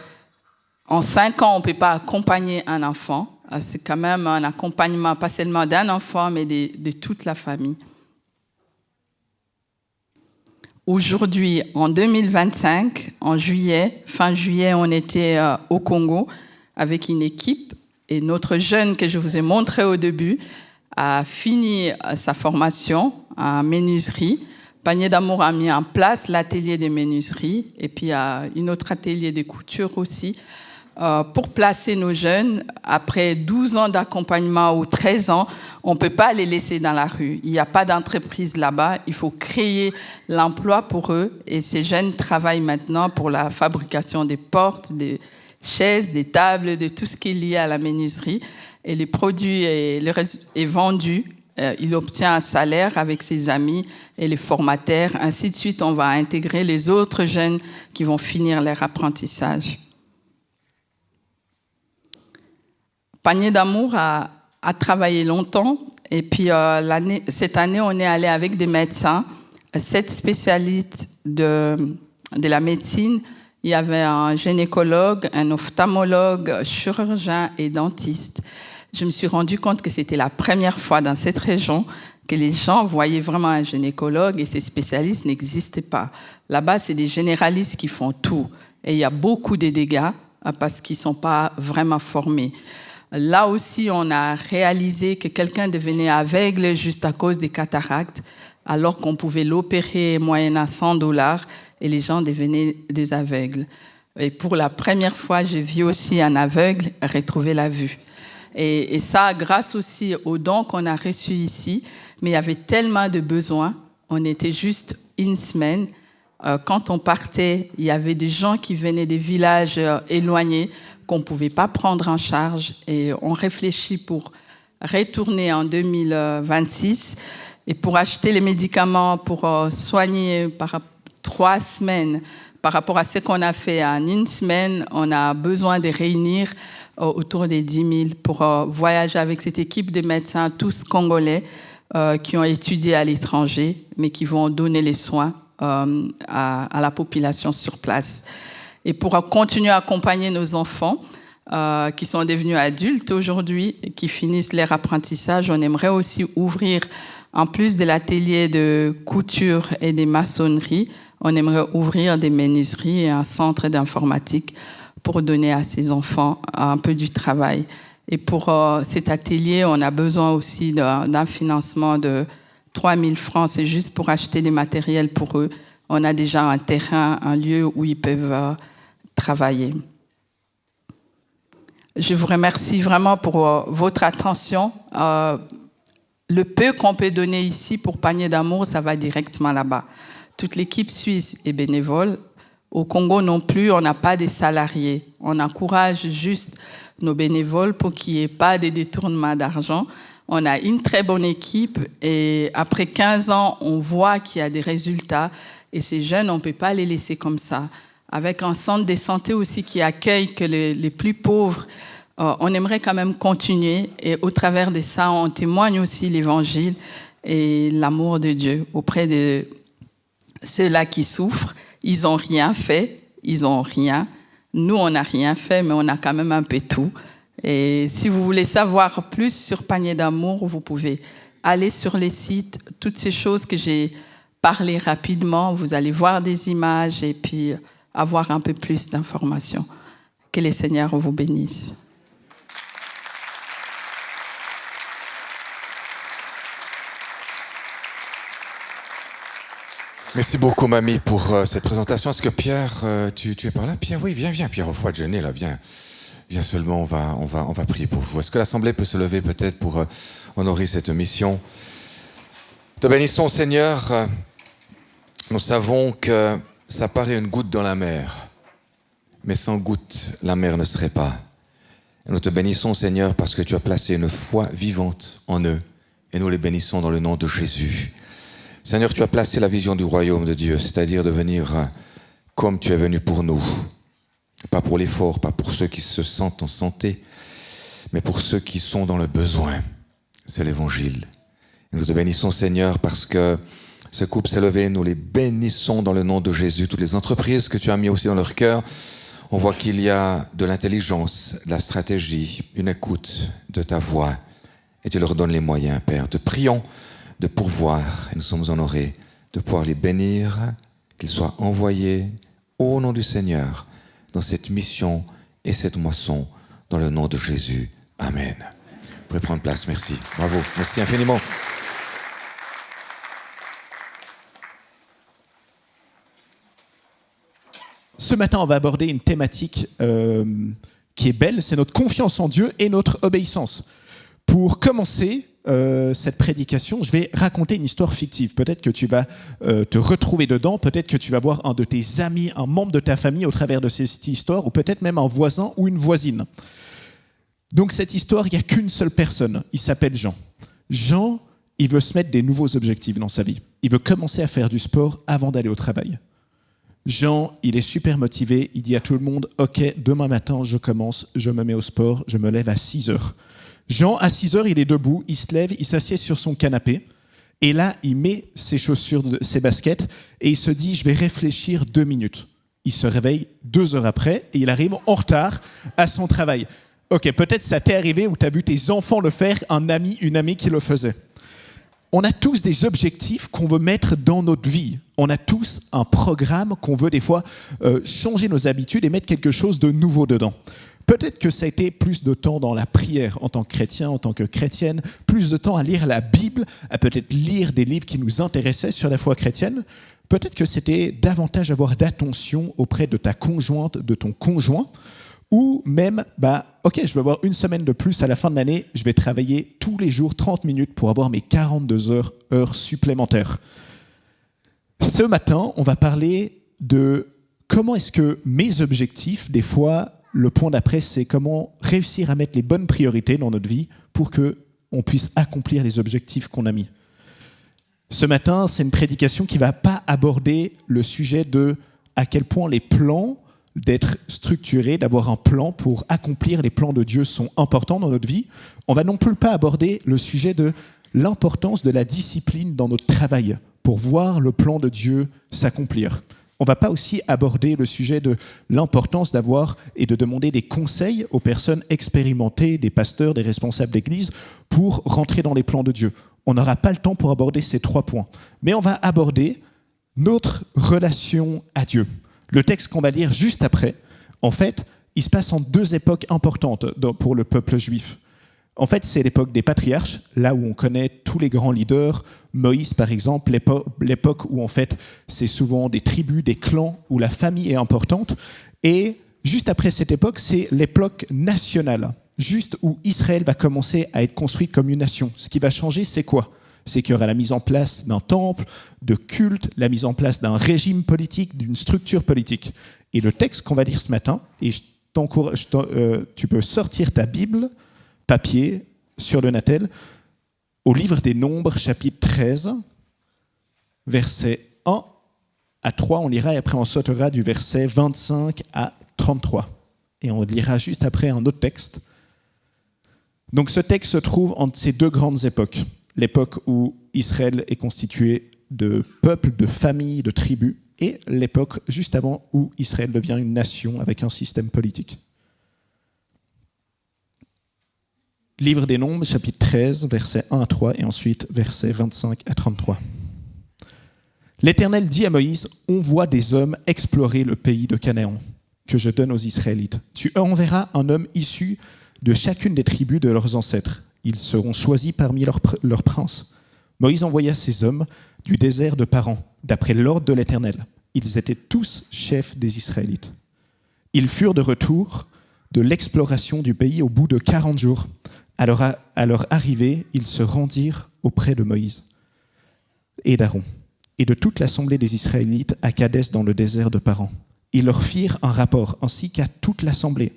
en 5 ans, on ne peut pas accompagner un enfant. C'est quand même un accompagnement, pas seulement d'un enfant, mais de toute la famille. Aujourd'hui, en 2025, en juillet, fin juillet, on était au Congo avec une équipe. Et notre jeune que je vous ai montré au début a fini sa formation en menuiserie. Panier d'Amour a mis en place l'atelier de menuiserie et puis un autre atelier de couture aussi. Pour placer nos jeunes, après 12 ans d'accompagnement ou 13 ans, on ne peut pas les laisser dans la rue. Il n'y a pas d'entreprise là-bas. Il faut créer l'emploi pour eux. Et ces jeunes travaillent maintenant pour la fabrication des portes, des chaises, des tables, de tout ce qui est lié à la menuiserie. Et les produits est vendu. Il obtient un salaire avec ses amis et les formateurs. Ainsi de suite, on va intégrer les autres jeunes qui vont finir leur apprentissage. Panier d'Amour a travaillé longtemps et puis cette année, on est allé avec des médecins, 7 spécialistes de la médecine. Il y avait un gynécologue, un ophtalmologue, chirurgien et dentiste. Je me suis rendu compte que c'était la première fois dans cette région que les gens voyaient vraiment un gynécologue et ces spécialistes n'existaient pas. Là-bas, c'est des généralistes qui font tout. Et il y a beaucoup de dégâts parce qu'ils ne sont pas vraiment formés. Là aussi, on a réalisé que quelqu'un devenait aveugle juste à cause des cataractes, alors qu'on pouvait l'opérer moyennant $100 et les gens devenaient des aveugles. Et pour la première fois, j'ai vu aussi un aveugle retrouver la vue. Et ça, grâce aussi aux dons qu'on a reçus ici, mais il y avait tellement de besoins. On était juste une semaine. Quand on partait, il y avait des gens qui venaient des villages éloignés qu'on ne pouvait pas prendre en charge. Et on réfléchit pour retourner en 2026 et pour acheter les médicaments, pour soigner par 3 semaines. Par rapport à ce qu'on a fait en une semaine, on a besoin de réunir autour des 10 000 pour voyager avec cette équipe de médecins, tous congolais, qui ont étudié à l'étranger, mais qui vont donner les soins à la population sur place. Et pour continuer à accompagner nos enfants qui sont devenus adultes aujourd'hui, qui finissent leur apprentissage, on aimerait aussi ouvrir, en plus de l'atelier de couture et des maçonneries, on aimerait ouvrir des menuiseries et un centre d'informatique pour donner à ces enfants un peu du travail. Et pour cet atelier, on a besoin aussi d'un financement de 3 000 francs. C'est juste pour acheter des matériels pour eux. On a déjà un terrain, un lieu où ils peuvent travailler. Je vous remercie vraiment pour votre attention. Le peu qu'on peut donner ici pour Panier d'amour, ça va directement là-bas. Toute l'équipe suisse est bénévole. Au Congo non plus, on n'a pas de salariés. On encourage juste nos bénévoles pour qu'il n'y ait pas de détournement d'argent. On a une très bonne équipe et après 15 ans, on voit qu'il y a des résultats. Et ces jeunes, on ne peut pas les laisser comme ça. Avec un centre de santé aussi qui accueille que les plus pauvres, on aimerait quand même continuer. Et au travers de ça, on témoigne aussi l'évangile et l'amour de Dieu auprès de ceux-là qui souffrent. Ils n'ont rien fait, ils n'ont rien. Nous, on n'a rien fait, mais on a quand même un peu tout. Et si vous voulez savoir plus sur Panier d'amour, vous pouvez aller sur les sites. Toutes ces choses que j'ai parlé rapidement, vous allez voir des images et puis avoir un peu plus d'informations. Que le Seigneur vous bénisse. Merci beaucoup, Mamie, pour cette présentation. Est-ce que Pierre, tu es par là? Pierre, oui, viens, Pierre, au froid de gêner, là, viens seulement, on va prier pour vous. Est-ce que l'Assemblée peut se lever peut-être pour honorer cette mission? Te bénissons, Seigneur. Nous savons que ça paraît une goutte dans la mer, mais sans goutte, la mer ne serait pas. Et nous te bénissons, Seigneur, parce que tu as placé une foi vivante en eux, et nous les bénissons dans le nom de Jésus. Seigneur, tu as placé la vision du royaume de Dieu, c'est-à-dire de venir comme tu es venu pour nous. Pas pour les forts, pas pour ceux qui se sentent en santé, mais pour ceux qui sont dans le besoin. C'est l'évangile. Et nous te bénissons, Seigneur, parce que ce couple s'est levé, nous les bénissons dans le nom de Jésus. Toutes les entreprises que tu as mis aussi dans leur cœur, on voit qu'il y a de l'intelligence, de la stratégie, une écoute de ta voix. Et tu leur donnes les moyens, Père. Te prions de pourvoir, et nous sommes honorés de pouvoir les bénir, qu'ils soient envoyés au nom du Seigneur dans cette mission et cette moisson, dans le nom de Jésus. Amen. Vous pouvez prendre place, merci. Bravo, merci infiniment. Ce matin, on va aborder une thématique qui est belle, c'est notre confiance en Dieu et notre obéissance. Pour commencer cette prédication, je vais raconter une histoire fictive. Peut-être que tu vas te retrouver dedans, peut-être que tu vas voir un de tes amis, un membre de ta famille au travers de cette histoire, ou peut-être même un voisin ou une voisine. Donc cette histoire, il n'y a qu'une seule personne, il s'appelle Jean. Jean, il veut se mettre des nouveaux objectifs dans sa vie. Il veut commencer à faire du sport avant d'aller au travail. Jean, il est super motivé, il dit à tout le monde « Ok, demain matin, je commence, je me mets au sport, je me lève à 6 heures. » Jean, à 6 heures, il est debout, il se lève, il s'assied sur son canapé, et là, il met ses chaussures, ses baskets, et il se dit « Je vais réfléchir 2 minutes. » Il se réveille 2 heures après, et il arrive en retard à son travail. Ok, peut-être ça t'est arrivé ou tu as vu tes enfants le faire, un ami, une amie qui le faisait. On a tous des objectifs qu'on veut mettre dans notre vie. On a tous un programme qu'on veut des fois changer nos habitudes et mettre quelque chose de nouveau dedans. Peut-être que ça a été plus de temps dans la prière en tant que chrétien, en tant que chrétienne, plus de temps à lire la Bible, à peut-être lire des livres qui nous intéressaient sur la foi chrétienne. Peut-être que c'était davantage avoir d'attention auprès de ta conjointe, de ton conjoint, ou même, ok, je vais avoir 1 semaine de plus à la fin de l'année, je vais travailler tous les jours 30 minutes pour avoir mes 42 heures supplémentaires. Ce matin, on va parler de comment est-ce que mes objectifs, des fois, le point d'après, c'est comment réussir à mettre les bonnes priorités dans notre vie pour qu'on puisse accomplir les objectifs qu'on a mis. Ce matin, c'est une prédication qui ne va pas aborder le sujet de à quel point les plans, d'être structurés, d'avoir un plan pour accomplir les plans de Dieu sont importants dans notre vie. On ne va non plus pas aborder le sujet de l'importance de la discipline dans notre travail pour voir le plan de Dieu s'accomplir. On ne va pas aussi aborder le sujet de l'importance d'avoir et de demander des conseils aux personnes expérimentées, des pasteurs, des responsables d'église, pour rentrer dans les plans de Dieu. On n'aura pas le temps pour aborder ces 3 points. Mais on va aborder notre relation à Dieu. Le texte qu'on va lire juste après, en fait, il se passe en 2 époques importantes pour le peuple juif. En fait, c'est l'époque des patriarches, là où on connaît tous les grands leaders. Moïse, par exemple, l'époque où, en fait, c'est souvent des tribus, des clans, où la famille est importante. Et juste après cette époque, c'est l'époque nationale, juste où Israël va commencer à être construite comme une nation. Ce qui va changer, c'est quoi ? C'est qu'il y aura la mise en place d'un temple, de culte, la mise en place d'un régime politique, d'une structure politique. Et le texte qu'on va lire ce matin, et tu peux sortir ta Bible, papier, sur le Natel, au livre des Nombres, chapitre 13, versets 1 à 3, on lira, et après on sautera du verset 25 à 33. Et on lira juste après un autre texte. Donc ce texte se trouve entre ces deux grandes époques. L'époque où Israël est constitué de peuples, de familles, de tribus, et l'époque juste avant où Israël devient une nation avec un système politique. Livre des Nombres, chapitre 13, versets 1 à 3, et ensuite versets 25 à 33. L'Éternel dit à Moïse, « On voit des hommes explorer le pays de Canaan, que je donne aux Israélites. Tu enverras un homme issu de chacune des tribus de leurs ancêtres. Ils seront choisis parmi leurs princes. » Moïse envoya ces hommes du désert de Paran, d'après l'ordre de l'Éternel. Ils étaient tous chefs des Israélites. Ils furent de retour de l'exploration du pays au bout de 40 jours. À leur arrivée, ils se rendirent auprès de Moïse et d'Aaron et de toute l'assemblée des Israélites à Kadès dans le désert de Paran. Ils leur firent un rapport, ainsi qu'à toute l'assemblée.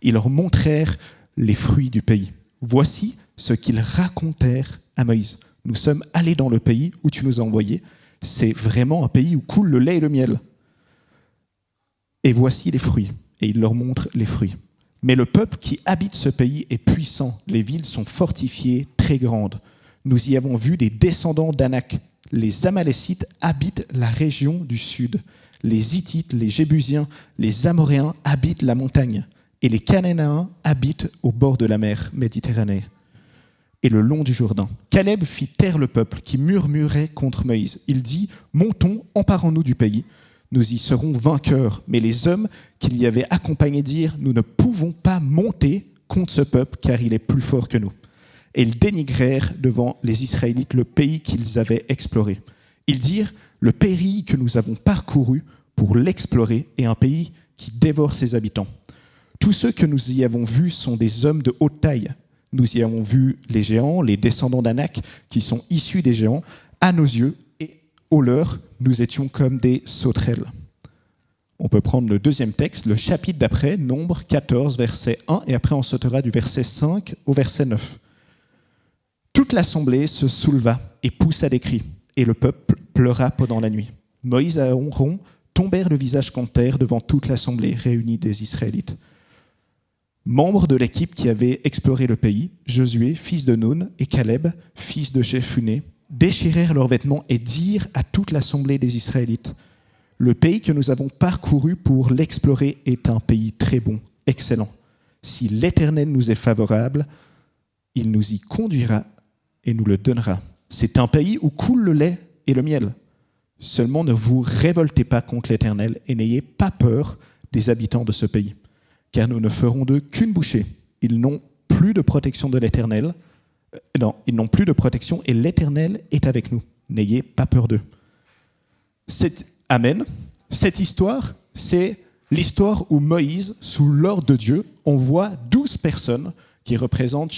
Ils leur montrèrent les fruits du pays. Voici ce qu'ils racontèrent à Moïse. Nous sommes allés dans le pays où tu nous as envoyés. C'est vraiment un pays où coule le lait et le miel. Et voici les fruits. Et ils leur montrent les fruits. Mais le peuple qui habite ce pays est puissant. Les villes sont fortifiées, très grandes. Nous y avons vu des descendants d'Anak. Les Amalécites habitent la région du sud. Les Hittites, les Jébusiens, les Amoréens habitent la montagne. Et les Cananéens habitent au bord de la mer Méditerranée et le long du Jourdain. Caleb fit taire le peuple qui murmurait contre Moïse. Il dit, « Montons, emparons-nous du pays. Nous y serons vainqueurs. » Mais les hommes qui l'y avaient accompagné dirent, « Nous ne pouvons pas monter contre ce peuple, car il est plus fort que nous. » Et ils dénigrèrent devant les Israélites le pays qu'ils avaient exploré. Ils dirent, « Le pays que nous avons parcouru pour l'explorer est un pays qui dévore ses habitants. Tous ceux que nous y avons vus sont des hommes de haute taille. Nous y avons vu les géants, les descendants d'Anak, qui sont issus des géants. À nos yeux et aux leurs, nous étions comme des sauterelles. » On peut prendre le deuxième texte, le chapitre d'après, Nombre 14, verset 1, et après on sautera du verset 5 au verset 9. Toute l'assemblée se souleva et poussa des cris, et le peuple pleura pendant la nuit. Moïse et Aaron tombèrent le visage contre terre devant toute l'assemblée réunie des Israélites. Membres de l'équipe qui avait exploré le pays, Josué, fils de Nun, et Caleb, fils de Jephunnée, déchirèrent leurs vêtements et dirent à toute l'assemblée des Israélites, « Le pays que nous avons parcouru pour l'explorer est un pays très bon, excellent. Si l'Éternel nous est favorable, il nous y conduira et nous le donnera. C'est un pays où coule le lait et le miel. Seulement ne vous révoltez pas contre l'Éternel et n'ayez pas peur des habitants de ce pays. Car nous ne ferons d'eux qu'une bouchée. Ils n'ont plus de protection de l'Éternel. Ils n'ont plus de protection et l'Éternel est avec nous. N'ayez pas peur d'eux. » Amen. Cette histoire, c'est l'histoire où Moïse, sous l'ordre de Dieu, envoie 12 personnes qui représentent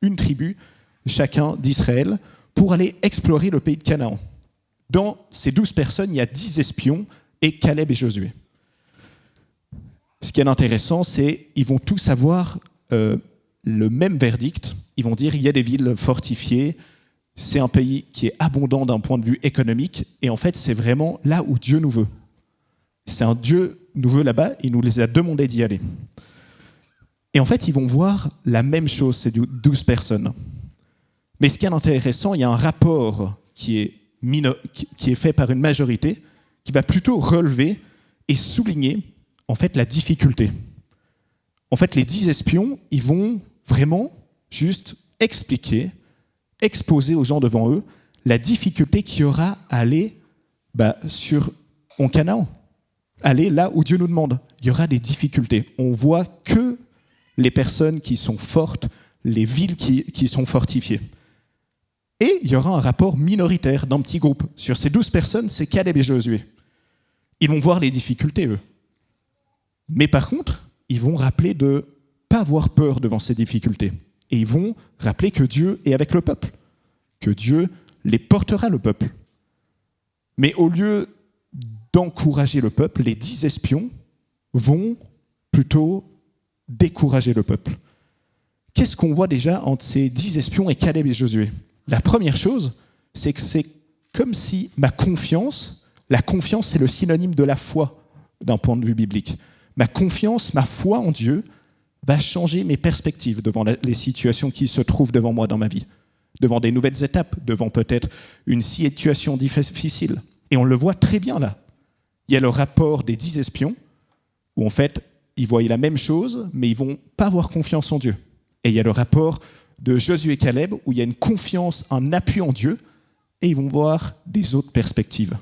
une tribu, chacun d'Israël, pour aller explorer le pays de Canaan. Dans ces 12 personnes, il y a 10 espions et Caleb et Josué. Ce qui est intéressant, c'est qu'ils vont tous avoir le même verdict. Ils vont dire il y a des villes fortifiées, c'est un pays qui est abondant d'un point de vue économique, et en fait, c'est vraiment là où Dieu nous veut. C'est un Dieu nous veut là-bas, il nous les a demandé d'y aller. Et en fait, ils vont voir la même chose, ces 12 personnes. Mais ce qui est intéressant, il y a un rapport qui est fait par une majorité, qui va plutôt relever et souligner en fait la difficulté. En fait, les 10 espions, ils vont vraiment juste exposer aux gens devant eux la difficulté qu'il y aura à aller en Canaan, aller là où Dieu nous demande. Il y aura des difficultés. On voit que les personnes qui sont fortes, les villes qui sont fortifiées. Et il y aura un rapport minoritaire d'un petit groupe. Sur ces 12 personnes, c'est Caleb et Josué. Ils vont voir les difficultés, eux. Mais par contre, ils vont rappeler de ne pas avoir peur devant ces difficultés. Et ils vont rappeler que Dieu est avec le peuple, que Dieu les portera, le peuple. Mais au lieu d'encourager le peuple, les 10 espions vont plutôt décourager le peuple. Qu'est-ce qu'on voit déjà entre ces 10 espions et Caleb et Josué ? La première chose, c'est que c'est comme si la confiance, c'est le synonyme de la foi d'un point de vue biblique. Ma confiance, ma foi en Dieu va changer mes perspectives devant les situations qui se trouvent devant moi dans ma vie, devant des nouvelles étapes, devant peut-être une situation difficile. Et on le voit très bien là. Il y a le rapport des 10 espions, où en fait, ils voient la même chose, mais ils ne vont pas avoir confiance en Dieu. Et il y a le rapport de Josué et Caleb, où il y a une confiance, un appui en Dieu, et ils vont voir des autres perspectives.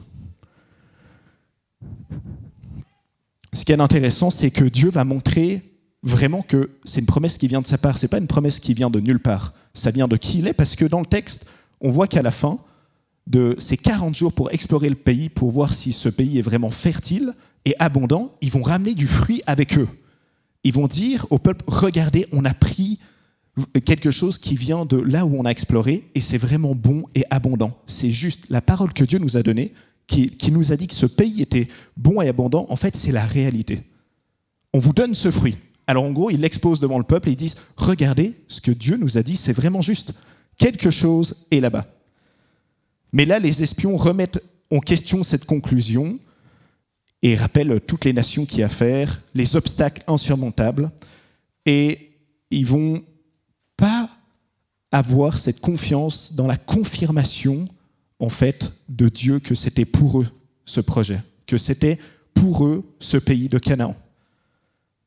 Ce qui est intéressant, c'est que Dieu va montrer vraiment que c'est une promesse qui vient de sa part. Ce n'est pas une promesse qui vient de nulle part. Ça vient de qui il est, parce que dans le texte, on voit qu'à la fin de ces 40 jours pour explorer le pays, pour voir si ce pays est vraiment fertile et abondant, ils vont ramener du fruit avec eux. Ils vont dire au peuple, regardez, on a pris quelque chose qui vient de là où on a exploré et c'est vraiment bon et abondant. C'est juste la parole que Dieu nous a donnée, qui nous a dit que ce pays était bon et abondant. En fait, c'est la réalité. On vous donne ce fruit. Alors en gros, ils l'exposent devant le peuple et ils disent, regardez, ce que Dieu nous a dit, c'est vraiment juste. Quelque chose est là-bas. Mais là, les espions remettent en question cette conclusion et rappellent toutes les nations qu'il y a à faire, les obstacles insurmontables, et ils vont pas avoir cette confiance dans la confirmation, en fait, de Dieu que c'était pour eux ce projet, que c'était pour eux ce pays de Canaan.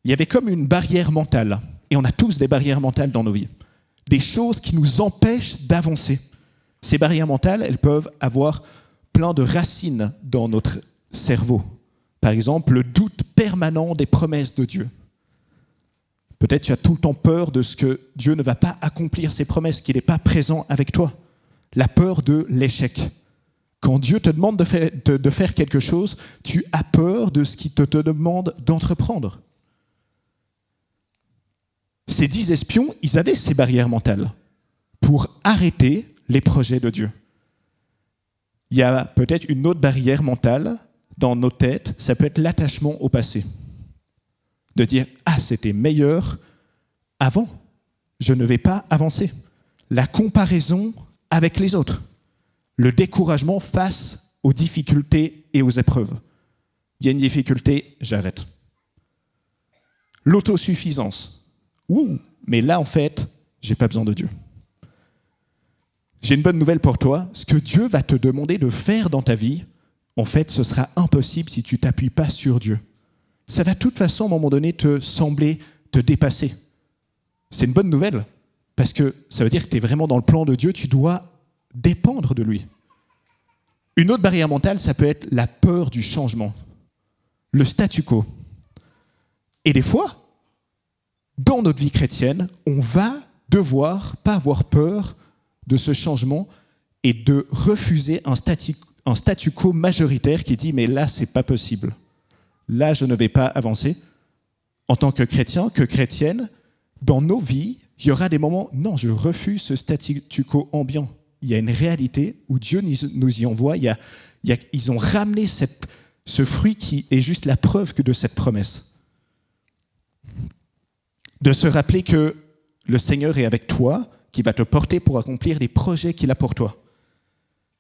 Il y avait comme une barrière mentale, et on a tous des barrières mentales dans nos vies, des choses qui nous empêchent d'avancer. Ces barrières mentales, elles peuvent avoir plein de racines dans notre cerveau. Par exemple, le doute permanent des promesses de Dieu. Peut-être tu as tout le temps peur de ce que Dieu ne va pas accomplir ses promesses, qu'il n'est pas présent avec toi. La peur de l'échec. Quand Dieu te demande de faire quelque chose, tu as peur de ce qu'il te demande d'entreprendre. Ces 10 espions, ils avaient ces barrières mentales pour arrêter les projets de Dieu. Il y a peut-être une autre barrière mentale dans nos têtes, ça peut être l'attachement au passé. De dire « Ah, c'était meilleur avant, je ne vais pas avancer ». La comparaison avec les autres. Le découragement face aux difficultés et aux épreuves. Il y a une difficulté, j'arrête. L'autosuffisance. Mais là, en fait, j'ai pas besoin de Dieu. J'ai une bonne nouvelle pour toi. Ce que Dieu va te demander de faire dans ta vie, en fait, ce sera impossible si tu ne t'appuies pas sur Dieu. Ça va de toute façon, à un moment donné, te sembler te dépasser. C'est une bonne nouvelle, parce que ça veut dire que tu es vraiment dans le plan de Dieu, tu dois dépendre de lui. Une autre barrière mentale, ça peut être la peur du changement, le statu quo. Et des fois, dans notre vie chrétienne, on va devoir pas avoir peur de ce changement et de refuser un statu quo majoritaire qui dit « mais là, c'est pas possible. Là, je ne vais pas avancer. » En tant que chrétien, que chrétienne, dans nos vies, il y aura des moments « non, je refuse ce statu quo ambiant. » Il y a une réalité où Dieu nous y envoie. Ils ont ramené ce fruit qui est juste la preuve de cette promesse. De se rappeler que le Seigneur est avec toi, qui va te porter pour accomplir les projets qu'il a pour toi,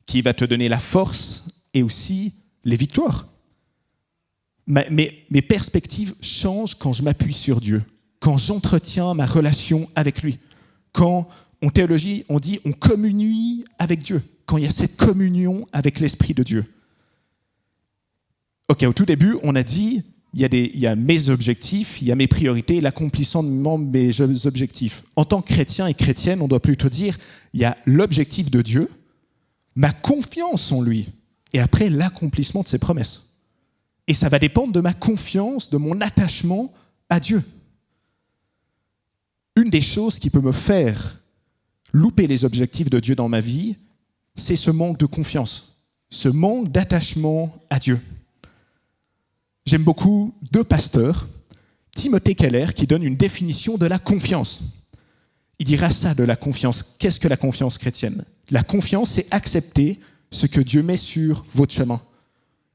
qui va te donner la force et aussi les victoires. Mes perspectives changent quand je m'appuie sur Dieu, quand j'entretiens ma relation avec lui, quand en théologie on dit on communie avec Dieu, quand il y a cette communion avec l'Esprit de Dieu. Ok, au tout début, on a dit il y a mes objectifs, il y a mes priorités, l'accomplissement de mes objectifs. En tant que chrétien et chrétienne, on doit plutôt dire il y a l'objectif de Dieu, ma confiance en lui, et après l'accomplissement de ses promesses. Et ça va dépendre de ma confiance, de mon attachement à Dieu. Une des choses qui peut me faire louper les objectifs de Dieu dans ma vie, c'est ce manque de confiance, ce manque d'attachement à Dieu. J'aime beaucoup 2 pasteurs Timothée Keller qui donne une définition de la confiance. Il dira ça de la confiance. Qu'est-ce que la confiance chrétienne? La confiance, c'est accepter ce que Dieu met sur votre chemin,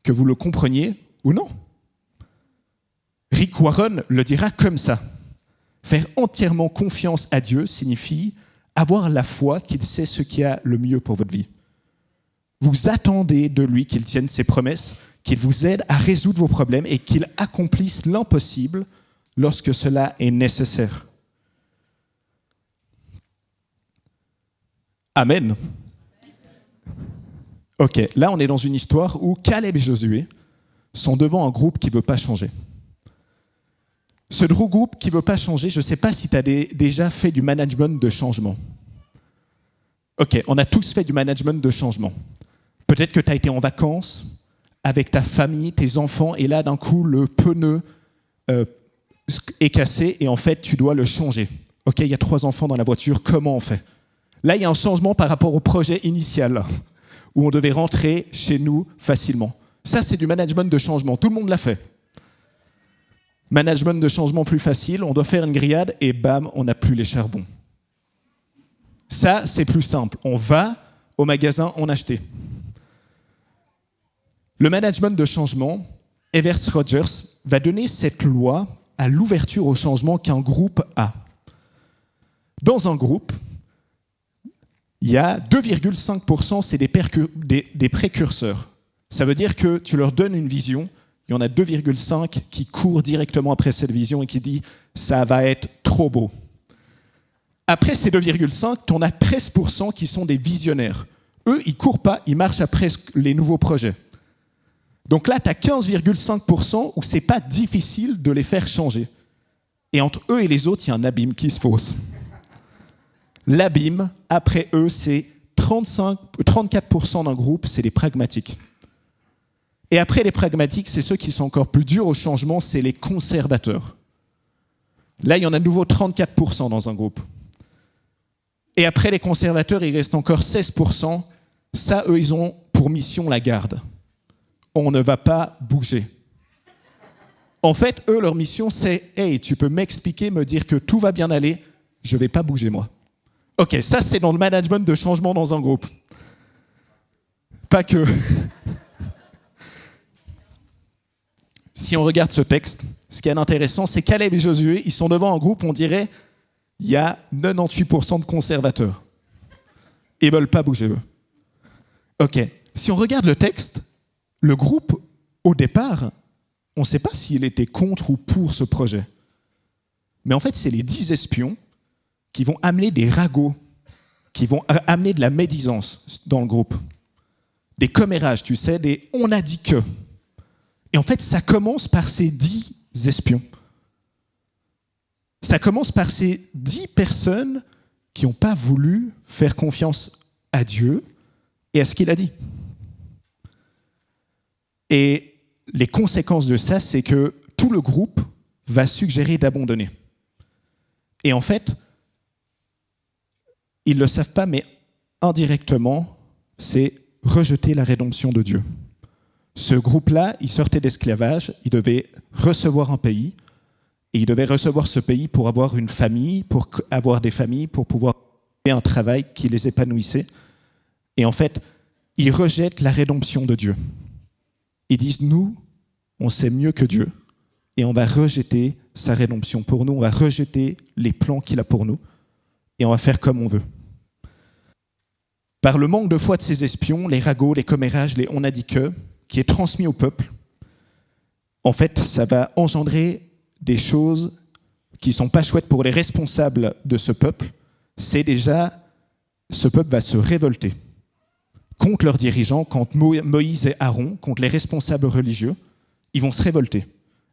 que vous le compreniez ou non. Rick Warren le dira comme ça. Faire entièrement confiance à Dieu signifie avoir la foi qu'il sait ce qui a le mieux pour votre vie. Vous attendez de lui qu'il tienne ses promesses, qu'il vous aide à résoudre vos problèmes et qu'il accomplisse l'impossible lorsque cela est nécessaire. Amen. Ok, là on est dans une histoire où Caleb et Josué sont devant un groupe qui ne veut pas changer. Ce groupe qui ne veut pas changer, je ne sais pas si tu as déjà fait du management de changement. Ok, on a tous fait du management de changement. Peut-être que tu as été en vacances avec ta famille, tes enfants, et là d'un coup le pneu est cassé et en fait tu dois le changer. Ok, il y a 3 enfants dans la voiture, comment on fait? Là, il y a un changement par rapport au projet initial, où on devait rentrer chez nous facilement. Ça, c'est du management de changement. Tout le monde l'a fait. Management de changement plus facile, on doit faire une grillade et bam, on n'a plus les charbons. Ça, c'est plus simple. On va au magasin, on achète. Le management de changement, Evers Rogers, va donner cette loi à l'ouverture au changement qu'un groupe a. Dans un groupe, il y a 2,5%, c'est des précurseurs. Ça veut dire que tu leur donnes une vision, il y en a 2,5 qui courent directement après cette vision et qui disent « ça va être trop beau ». Après ces 2,5, tu en as 13% qui sont des visionnaires. Eux, ils ne courent pas, ils marchent après les nouveaux projets. Donc là, tu as 15,5% où ce n'est pas difficile de les faire changer. Et entre eux et les autres, il y a un abîme qui se fausse. L'abîme, après eux, c'est 34% d'un groupe, c'est les pragmatiques. Et après les pragmatiques, c'est ceux qui sont encore plus durs au changement, c'est les conservateurs. Là, il y en a de nouveau 34% dans un groupe. Et après les conservateurs, il reste encore 16%. Ça, eux, ils ont pour mission la garde. On ne va pas bouger. En fait, eux, leur mission, c'est « Hey, tu peux m'expliquer, me dire que tout va bien aller, je ne vais pas bouger, moi. » Ok, ça c'est dans le management de changement dans un groupe. Pas que. Si on regarde ce texte, ce qui est intéressant, c'est Caleb et Josué, ils sont devant un groupe, on dirait, il y a 98% de conservateurs. Ils ne veulent pas bouger, eux. Ok, si on regarde le texte, le groupe, au départ, on ne sait pas s'il était contre ou pour ce projet. Mais en fait, c'est les 10 espions qui vont amener des ragots, qui vont amener de la médisance dans le groupe. Des commérages, tu sais, des « on a dit que ». Et en fait, ça commence par ces 10 espions. Ça commence par ces 10 personnes qui n'ont pas voulu faire confiance à Dieu et à ce qu'il a dit. Et les conséquences de ça, c'est que tout le groupe va suggérer d'abandonner. Et en fait, ils ne le savent pas, mais indirectement, c'est rejeter la rédemption de Dieu. Ce groupe-là, il sortait d'esclavage, il devait recevoir un pays, et il devait recevoir ce pays pour avoir une famille, pour avoir des familles, pour pouvoir faire un travail qui les épanouissait. Et en fait, ils rejettent la rédemption de Dieu. Ils disent, nous, on sait mieux que Dieu, et on va rejeter sa rédemption pour nous, on va rejeter les plans qu'il a pour nous, et on va faire comme on veut. Par le manque de foi de ces espions, les ragots, les commérages, les on a dit que, qui est transmis au peuple, en fait, ça va engendrer des choses qui ne sont pas chouettes pour les responsables de ce peuple. C'est déjà, ce peuple va se révolter contre leurs dirigeants, contre Moïse et Aaron, contre les responsables religieux. Ils vont se révolter.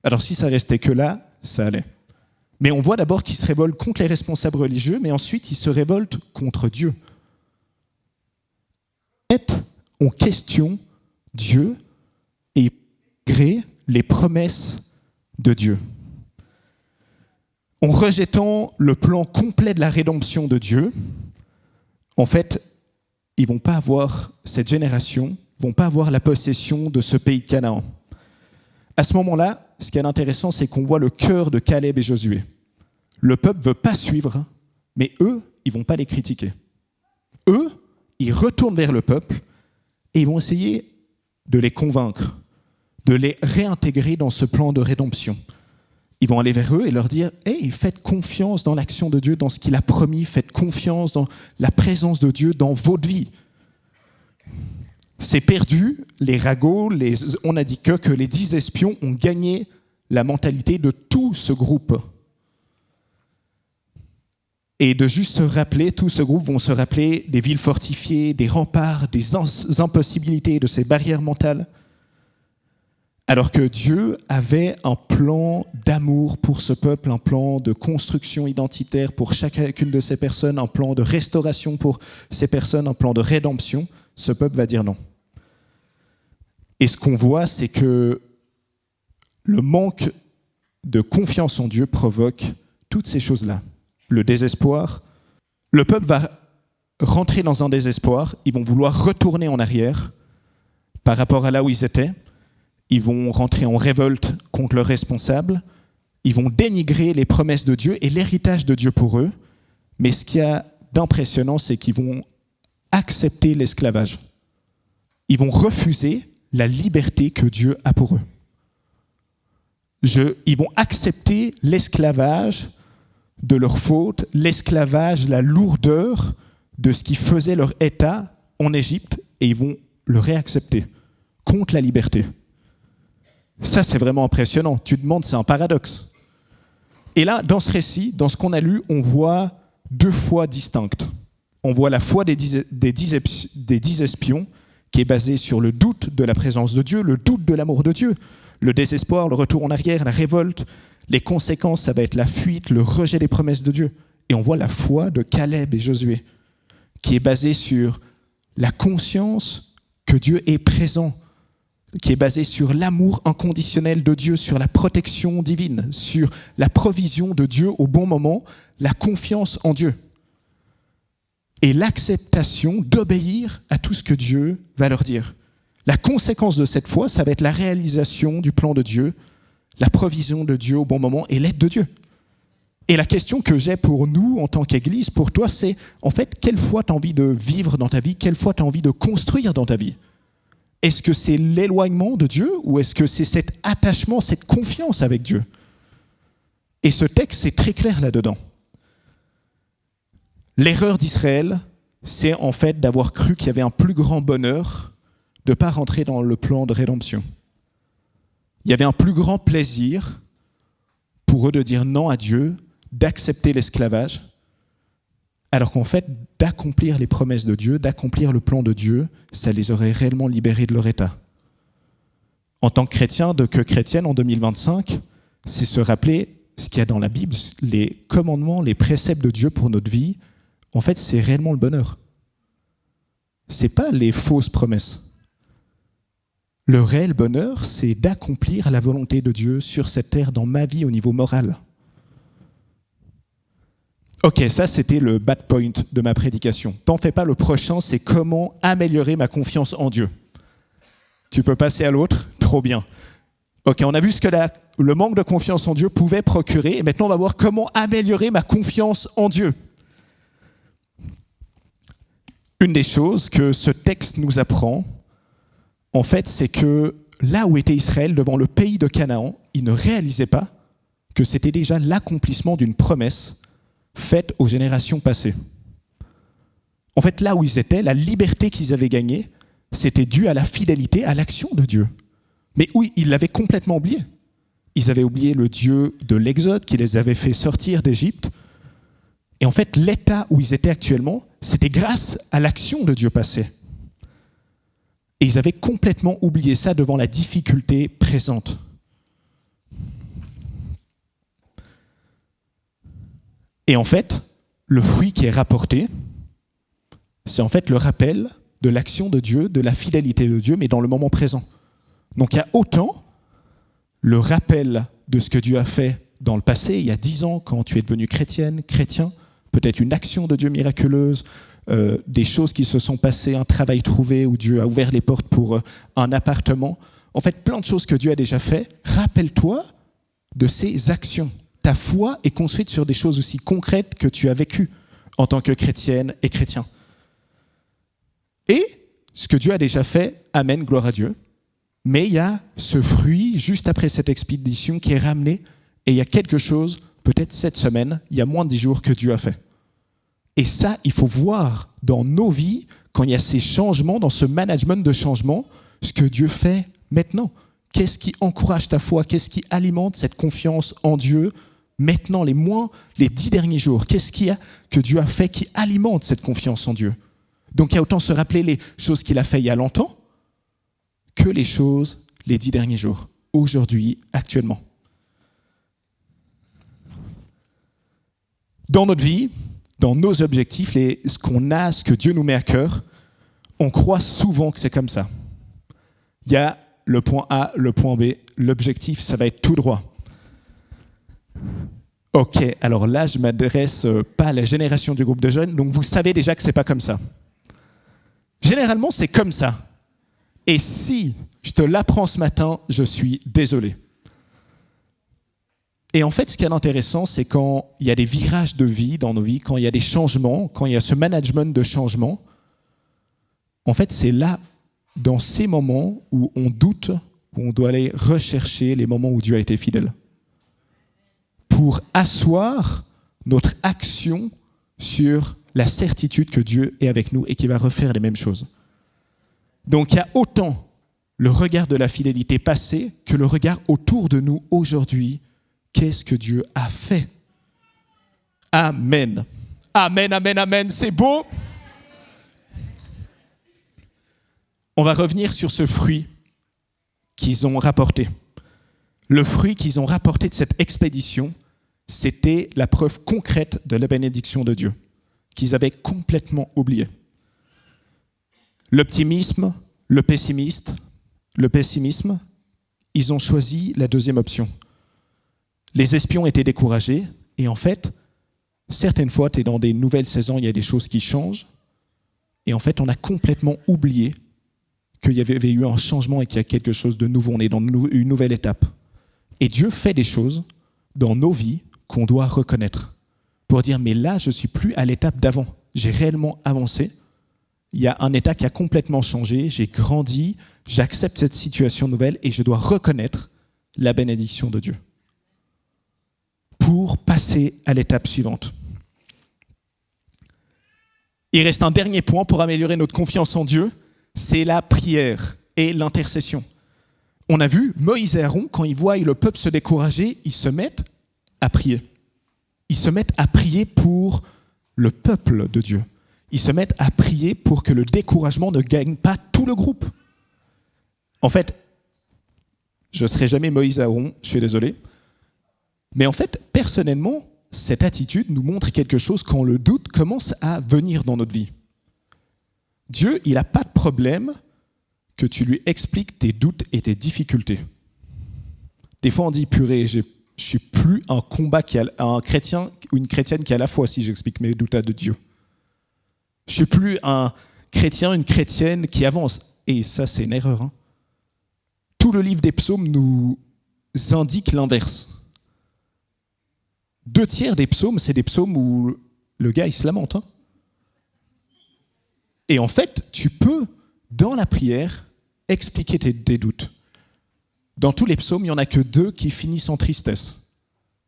Alors si ça restait que là, ça allait. Mais on voit d'abord qu'ils se révoltent contre les responsables religieux, mais ensuite ils se révoltent contre Dieu. En fait, on questionne Dieu et malgré les promesses de Dieu. En rejetant le plan complet de la rédemption de Dieu, en fait, ils ne vont pas avoir, cette génération, ne vont pas avoir la possession de ce pays de Canaan. à ce moment-là, ce qui est intéressant, c'est qu'on voit le cœur de Caleb et Josué. Le peuple ne veut pas suivre, mais eux, ils ne vont pas les critiquer. Eux, ils retournent vers le peuple et ils vont essayer de les convaincre, de les réintégrer dans ce plan de rédemption. Ils vont aller vers eux et leur dire « Hey, faites confiance dans l'action de Dieu, dans ce qu'il a promis, faites confiance dans la présence de Dieu dans votre vie. » C'est perdu, les ragots, on a dit que les 10 espions ont gagné la mentalité de tout ce groupe. Et de juste se rappeler, tout ce groupe vont se rappeler des villes fortifiées, des remparts, des impossibilités, de ces barrières mentales. Alors que Dieu avait un plan d'amour pour ce peuple, un plan de construction identitaire pour chacune de ces personnes, un plan de restauration pour ces personnes, un plan de rédemption, ce peuple va dire non. Et ce qu'on voit, c'est que le manque de confiance en Dieu provoque toutes ces choses-là. Le désespoir. Le peuple va rentrer dans un désespoir, ils vont vouloir retourner en arrière par rapport à là où ils étaient. Ils vont rentrer en révolte contre leurs responsables, ils vont dénigrer les promesses de Dieu et l'héritage de Dieu pour eux. Mais ce qu'il y a d'impressionnant, c'est qu'ils vont accepter l'esclavage. Ils vont refuser la liberté que Dieu a pour eux. Ils vont accepter l'esclavage de leur faute, l'esclavage, la lourdeur de ce qui faisait leur état en Égypte, et ils vont le réaccepter contre la liberté. Ça, c'est vraiment impressionnant. Tu te demandes, c'est un paradoxe. Et là, dans ce récit, dans ce qu'on a lu, on voit 2 foi distinctes. On voit la foi des 10 espions, qui est basée sur le doute de la présence de Dieu, le doute de l'amour de Dieu, le désespoir, le retour en arrière, la révolte. Les conséquences, ça va être la fuite, le rejet des promesses de Dieu. Et on voit la foi de Caleb et Josué, qui est basée sur la conscience que Dieu est présent, qui est basée sur l'amour inconditionnel de Dieu, sur la protection divine, sur la provision de Dieu au bon moment, la confiance en Dieu. Et l'acceptation d'obéir à tout ce que Dieu va leur dire. La conséquence de cette foi, ça va être la réalisation du plan de Dieu, la provision de Dieu au bon moment et l'aide de Dieu. Et la question que j'ai pour nous, en tant qu'Église, pour toi, c'est en fait, quelle foi tu as envie de vivre dans ta vie, quelle foi tu as envie de construire dans ta vie? Est-ce que c'est l'éloignement de Dieu ou est-ce que c'est cet attachement, cette confiance avec Dieu? Et ce texte, c'est très clair là-dedans. L'erreur d'Israël, c'est en fait d'avoir cru qu'il y avait un plus grand bonheur de ne pas rentrer dans le plan de rédemption. Il y avait un plus grand plaisir pour eux de dire non à Dieu, d'accepter l'esclavage, alors qu'en fait, d'accomplir les promesses de Dieu, d'accomplir le plan de Dieu, ça les aurait réellement libérés de leur état. En tant que chrétien, que chrétienne en 2025, c'est se rappeler ce qu'il y a dans la Bible, les commandements, les préceptes de Dieu pour notre vie. En fait, c'est réellement le bonheur. Ce n'est pas les fausses promesses. Le réel bonheur, c'est d'accomplir la volonté de Dieu sur cette terre, dans ma vie, au niveau moral. Ok, ça c'était le bad point de ma prédication. T'en fais pas, le prochain, c'est comment améliorer ma confiance en Dieu. Tu peux passer à l'autre? Trop bien. Ok, on a vu ce que le manque de confiance en Dieu pouvait procurer, et maintenant on va voir comment améliorer ma confiance en Dieu. Une des choses que ce texte nous apprend, en fait, c'est que là où était Israël, devant le pays de Canaan, il ne réalisait pas que c'était déjà l'accomplissement d'une promesse faite aux générations passées. En fait, là où ils étaient, la liberté qu'ils avaient gagnée, c'était dû à la fidélité, à l'action de Dieu. Mais oui, ils l'avaient complètement oublié. Ils avaient oublié le Dieu de l'Exode qui les avait fait sortir d'Égypte. Et en fait, l'état où ils étaient actuellement, c'était grâce à l'action de Dieu passée. Et ils avaient complètement oublié ça devant la difficulté présente. Et en fait, le fruit qui est rapporté, c'est en fait le rappel de l'action de Dieu, de la fidélité de Dieu, mais dans le moment présent. Donc il y a autant le rappel de ce que Dieu a fait dans le passé, il y a 10 ans, quand tu es devenu chrétienne, chrétien, peut-être une action de Dieu miraculeuse, des choses qui se sont passées, un travail trouvé où Dieu a ouvert les portes pour un appartement, En fait, plein de choses que Dieu a déjà fait. Rappelle-toi de ses actions. Ta foi est construite sur des choses aussi concrètes que tu as vécues en tant que chrétienne et chrétien. Et ce que Dieu a déjà fait, amen, gloire à Dieu. Mais il y a ce fruit, juste après cette expédition, qui est ramené. Et il y a quelque chose, peut-être cette semaine, il y a moins de 10 jours que Dieu a fait. Et ça, il faut voir dans nos vies, quand il y a ces changements, dans ce management de changement, ce que Dieu fait maintenant. Qu'est-ce qui encourage ta foi? Qu'est-ce qui alimente cette confiance en Dieu maintenant, les 10 derniers jours? Qu'est-ce qu'il y a que Dieu a fait qui alimente cette confiance en Dieu? Donc il y a autant se rappeler les choses qu'il a fait il y a longtemps que les choses les 10 derniers jours, aujourd'hui, actuellement. Dans notre vie, dans nos objectifs, ce qu'on a, ce que Dieu nous met à cœur, on croit souvent que c'est comme ça. Il y a le point A, le point B, l'objectif, ça va être tout droit. Ok, alors là, je ne m'adresse pas à la génération du groupe de jeunes, donc vous savez déjà que ce n'est pas comme ça. Généralement, c'est comme ça. Et si je te l'apprends ce matin, je suis désolé. Et en fait, ce qui est intéressant, c'est quand il y a des virages de vie dans nos vies, quand il y a des changements, quand il y a ce management de changement, en fait, c'est là, dans ces moments où on doute, où on doit aller rechercher les moments où Dieu a été fidèle. Pour asseoir notre action sur la certitude que Dieu est avec nous et qu'il va refaire les mêmes choses. Donc il y a autant le regard de la fidélité passée que le regard autour de nous aujourd'hui. Qu'est-ce que Dieu a fait? Amen. Amen, amen, amen, c'est beau. On va revenir sur ce fruit qu'ils ont rapporté. Le fruit qu'ils ont rapporté de cette expédition, c'était la preuve concrète de la bénédiction de Dieu, qu'ils avaient complètement oublié. L'optimisme, le pessimisme, ils ont choisi la deuxième option. Les espions étaient découragés, et en fait, certaines fois, tu es dans des nouvelles saisons, il y a des choses qui changent, et en fait, on a complètement oublié qu'il y avait eu un changement et qu'il y a quelque chose de nouveau. On est dans une nouvelle étape. Et Dieu fait des choses dans nos vies qu'on doit reconnaître pour dire, mais là, je ne suis plus à l'étape d'avant. J'ai réellement avancé. Il y a un état qui a complètement changé. J'ai grandi. J'accepte cette situation nouvelle et je dois reconnaître la bénédiction de Dieu pour passer à l'étape suivante. Il reste un dernier point pour améliorer notre confiance en Dieu, c'est la prière et l'intercession. On a vu, Moïse et Aaron, quand ils voient le peuple se décourager, ils se mettent à prier. Ils se mettent à prier pour le peuple de Dieu. Ils se mettent à prier pour que le découragement ne gagne pas tout le groupe. En fait, je ne serai jamais Moïse et Aaron, je suis désolé. Mais en fait, personnellement, cette attitude nous montre quelque chose quand le doute commence à venir dans notre vie. Dieu, il n'a pas de problème que tu lui expliques tes doutes et tes difficultés. Des fois, on dit, purée, je ne suis plus un chrétien ou une chrétienne qui a la foi si j'explique mes doutes à Dieu. Je ne suis plus un chrétien, une chrétienne qui avance. Et ça, c'est une erreur. Hein. Tout le livre des psaumes nous indique l'inverse. 2/3 des psaumes, c'est des psaumes où le gars, il se lamente. Hein. Et en fait, tu peux, dans la prière, expliquer tes doutes. Dans tous les psaumes, il n'y en a que 2 qui finissent en tristesse.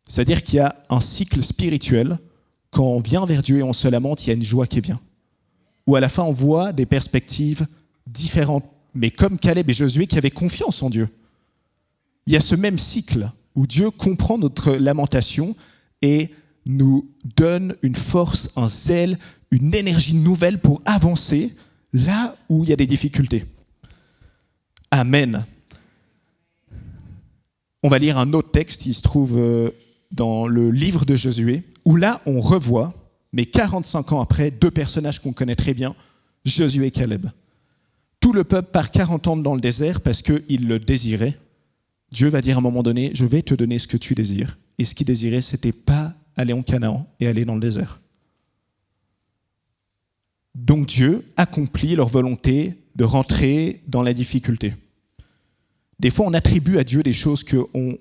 C'est-à-dire qu'il y a un cycle spirituel. Quand on vient vers Dieu et on se lamente, il y a une joie qui vient. Ou à la fin, on voit des perspectives différentes. Mais comme Caleb et Josué qui avaient confiance en Dieu. Il y a ce même cycle où Dieu comprend notre lamentation et nous donne une force, un zèle, une énergie nouvelle pour avancer là où il y a des difficultés. Amen. On va lire un autre texte qui se trouve dans le livre de Josué, où là, on revoit, mais 45 ans après, 2 personnages qu'on connaît très bien, Josué et Caleb. Tout le peuple part 40 ans dans le désert parce qu'il le désirait. Dieu va dire à un moment donné, je vais te donner ce que tu désires. Et ce qu'il désirait, c'était pas aller en Canaan et aller dans le désert. Donc Dieu accomplit leur volonté de rentrer dans la difficulté. Des fois, on attribue à Dieu des choses qu'on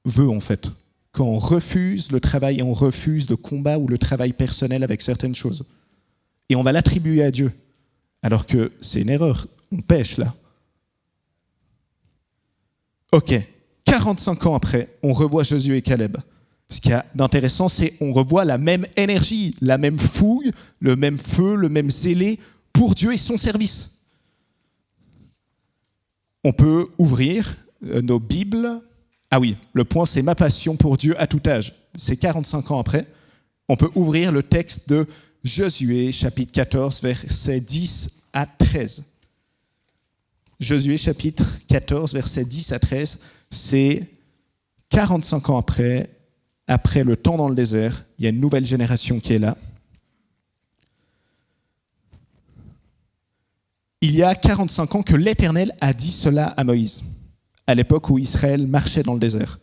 veut, en fait. Quand on refuse le travail et on refuse le combat ou le travail personnel avec certaines choses. Et on va l'attribuer à Dieu. Alors que c'est une erreur. On pêche, là. Ok. 45 ans après, on revoit Josué et Caleb. Ce qu'il y a d'intéressant, c'est qu'on revoit la même énergie, la même fougue, le même feu, le même zélé pour Dieu et son service. On peut ouvrir nos Bibles. Ah oui, le point, c'est ma passion pour Dieu à tout âge. C'est 45 ans après. On peut ouvrir le texte de Josué, chapitre 14, versets 10 à 13. Josué, chapitre 14, versets 10 à 13, c'est 45 ans après le temps dans le désert, il y a une nouvelle génération qui est là. Il y a 45 ans que l'Éternel a dit cela à Moïse, à l'époque où Israël marchait dans le désert.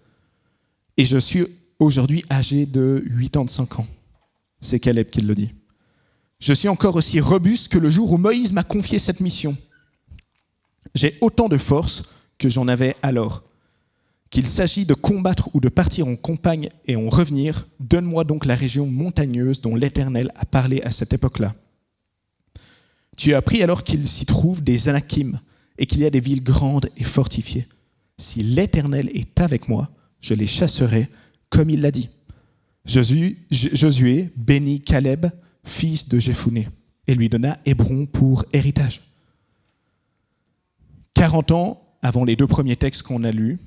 Et je suis aujourd'hui âgé de 85 ans. C'est Caleb qui le dit. Je suis encore aussi robuste que le jour où Moïse m'a confié cette mission. J'ai autant de force que j'en avais alors. Qu'il s'agit de combattre ou de partir en campagne et en revenir, donne-moi donc la région montagneuse dont l'Éternel a parlé à cette époque-là. Tu as appris alors qu'il s'y trouve des Anakim et qu'il y a des villes grandes et fortifiées. Si l'Éternel est avec moi, je les chasserai comme il l'a dit. Josué bénit Caleb, fils de Jephuné, et lui donna Hébron pour héritage. 40 ans avant les deux premiers textes qu'on a lus,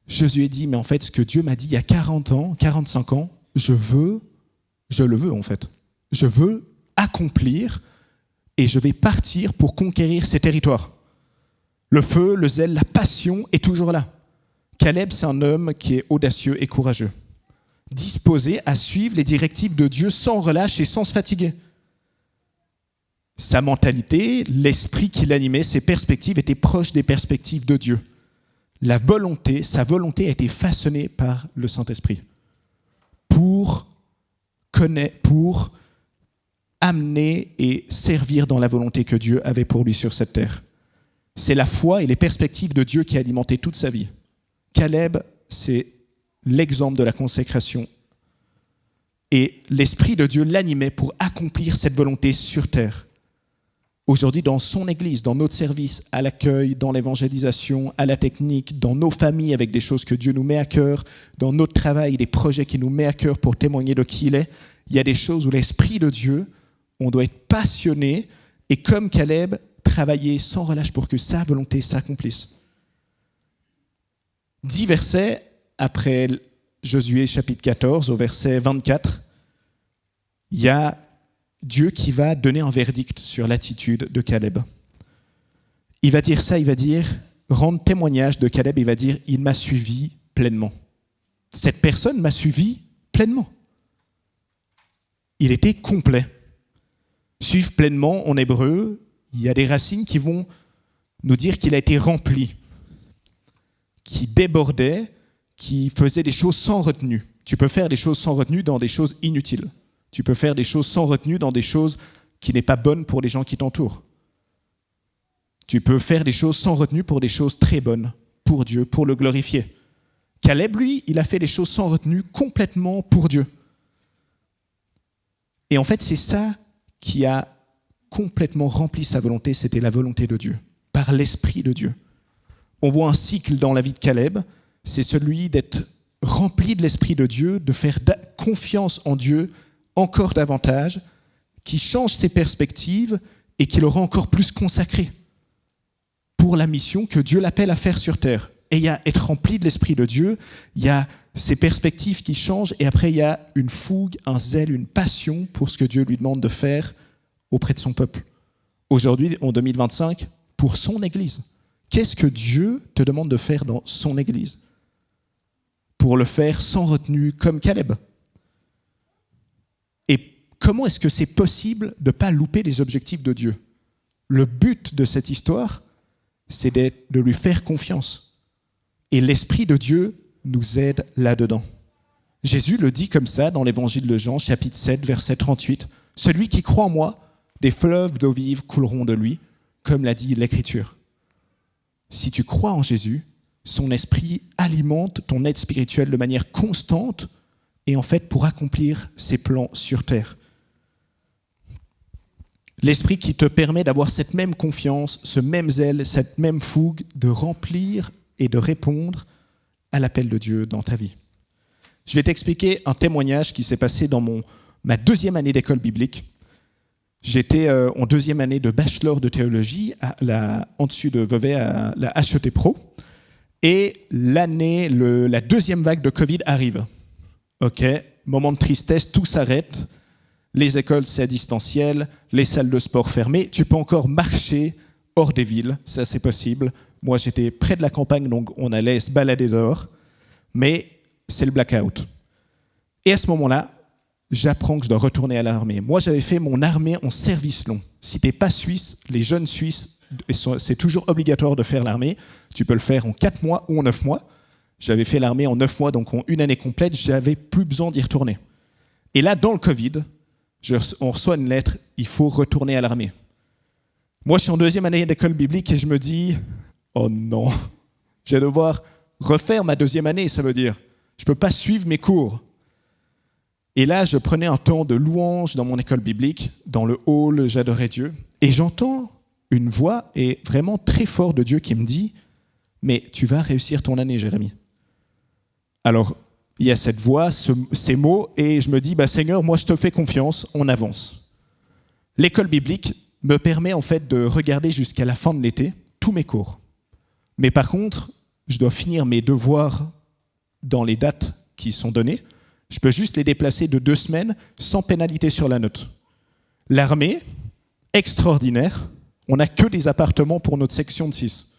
Josué dit, mais en fait, ce que Dieu m'a dit il y a 40 ans, 45 ans, je le veux en fait. Je veux accomplir et je vais partir pour conquérir ces territoires. Le feu, le zèle, la passion est toujours là. Caleb, c'est un homme qui est audacieux et courageux, disposé à suivre les directives de Dieu sans relâche et sans se fatiguer. Sa mentalité, l'esprit qui l'animait, ses perspectives étaient proches des perspectives de Dieu. Sa volonté a été façonnée par le Saint-Esprit pour amener et servir dans la volonté que Dieu avait pour lui sur cette terre. C'est la foi et les perspectives de Dieu qui alimentaient toute sa vie. Caleb, c'est l'exemple de la consécration. Et l'Esprit de Dieu l'animait pour accomplir cette volonté sur terre. Aujourd'hui, dans son Église, dans notre service, à l'accueil, dans l'évangélisation, à la technique, dans nos familles avec des choses que Dieu nous met à cœur, dans notre travail, des projets qu'il nous met à cœur pour témoigner de qui il est, il y a des choses où l'Esprit de Dieu, on doit être passionné et comme Caleb, travailler sans relâche pour que sa volonté s'accomplisse. 10 versets après Josué chapitre 14 au verset 24, il y a Dieu qui va donner un verdict sur l'attitude de Caleb. Il va dire ça, il va dire, rendre témoignage de Caleb, il va dire, il m'a suivi pleinement. Cette personne m'a suivi pleinement. Il était complet. Suivre pleinement, en hébreu, il y a des racines qui vont nous dire qu'il a été rempli, qui débordait, qui faisait des choses sans retenue. Tu peux faire des choses sans retenue dans des choses inutiles. Tu peux faire des choses sans retenue dans des choses qui n'est pas bonnes pour les gens qui t'entourent. Tu peux faire des choses sans retenue pour des choses très bonnes, pour Dieu, pour le glorifier. Caleb, lui, il a fait des choses sans retenue complètement pour Dieu. Et en fait, c'est ça qui a complètement rempli sa volonté, c'était la volonté de Dieu, par l'Esprit de Dieu. On voit un cycle dans la vie de Caleb, c'est celui d'être rempli de l'Esprit de Dieu, de faire confiance en Dieu encore davantage, qui change ses perspectives et qui l'aura encore plus consacré pour la mission que Dieu l'appelle à faire sur terre. Et il y a être rempli de l'Esprit de Dieu, il y a ses perspectives qui changent et après il y a une fougue, un zèle, une passion pour ce que Dieu lui demande de faire auprès de son peuple. Aujourd'hui, en 2025, pour son Église, qu'est-ce que Dieu te demande de faire dans son Église? Pour le faire sans retenue comme Caleb. Et comment est-ce que c'est possible de ne pas louper les objectifs de Dieu? Le but de cette histoire, c'est de lui faire confiance. Et l'Esprit de Dieu nous aide là-dedans. Jésus le dit comme ça dans l'Évangile de Jean, chapitre 7, verset 38. « Celui qui croit en moi, des fleuves d'eau vive couleront de lui, comme l'a dit l'Écriture. » si tu crois en Jésus, son esprit alimente ton aide spirituelle de manière constante et en fait pour accomplir ses plans sur terre. L'esprit qui te permet d'avoir cette même confiance, ce même zèle, cette même fougue de remplir et de répondre à l'appel de Dieu dans ta vie. Je vais t'expliquer un témoignage qui s'est passé dans ma 2e année d'école biblique. J'étais en 2e année de bachelor de théologie en dessus de Vevey à la HET Pro. Et la 2e vague de Covid arrive. Ok, moment de tristesse, tout s'arrête. Les écoles, c'est à distanciel, les salles de sport fermées. Tu peux encore marcher hors des villes, ça c'est possible. Moi, j'étais près de la campagne, donc on allait se balader dehors. Mais c'est le blackout. Et à ce moment-là, j'apprends que je dois retourner à l'armée. Moi, j'avais fait mon armée en service long. Si tu n'es pas suisse, les jeunes Suisses, c'est toujours obligatoire de faire l'armée. Tu peux le faire en 4 mois ou en 9 mois. J'avais fait l'armée en 9 mois, donc en 1 année complète, j'avais plus besoin d'y retourner. Et là, dans le Covid, on reçoit une lettre, il faut retourner à l'armée. Moi, je suis en 2e année d'école biblique et je me dis, oh non, je vais devoir refaire ma 2e année, ça veut dire, je ne peux pas suivre mes cours. Et là, je prenais un temps de louange dans mon école biblique, dans le hall, j'adorais Dieu, et j'entends une voix, et vraiment très fort de Dieu, qui me dit, mais tu vas réussir ton année, Jérémie. Alors, il y a cette voix, ces mots, et je me dis, Seigneur, moi je te fais confiance, on avance. L'école biblique me permet en fait de regarder jusqu'à la fin de l'été tous mes cours. Mais par contre, je dois finir mes devoirs dans les dates qui sont données. Je peux juste les déplacer de 2 semaines sans pénalité sur la note. L'armée, extraordinaire, on n'a que des appartements pour notre section de 6.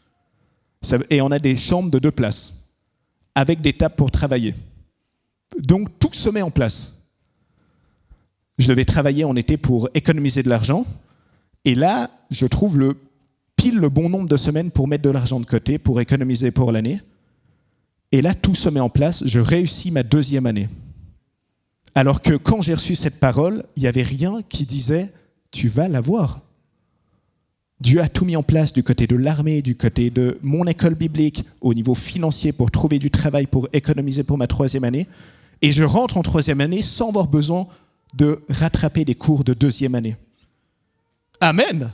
Et on a des chambres de 2 places, avec des tables pour travailler. Donc tout se met en place. Je devais travailler en été pour économiser de l'argent. Et là, je trouve pile le bon nombre de semaines pour mettre de l'argent de côté, pour économiser pour l'année. Et là, tout se met en place. Je réussis ma 2e année. Alors que quand j'ai reçu cette parole, il n'y avait rien qui disait « tu vas l'avoir ». Dieu a tout mis en place du côté de l'armée, du côté de mon école biblique, au niveau financier pour trouver du travail, pour économiser pour ma 3e année. Et je rentre en 3e année sans avoir besoin de rattraper des cours de 2e année. Amen.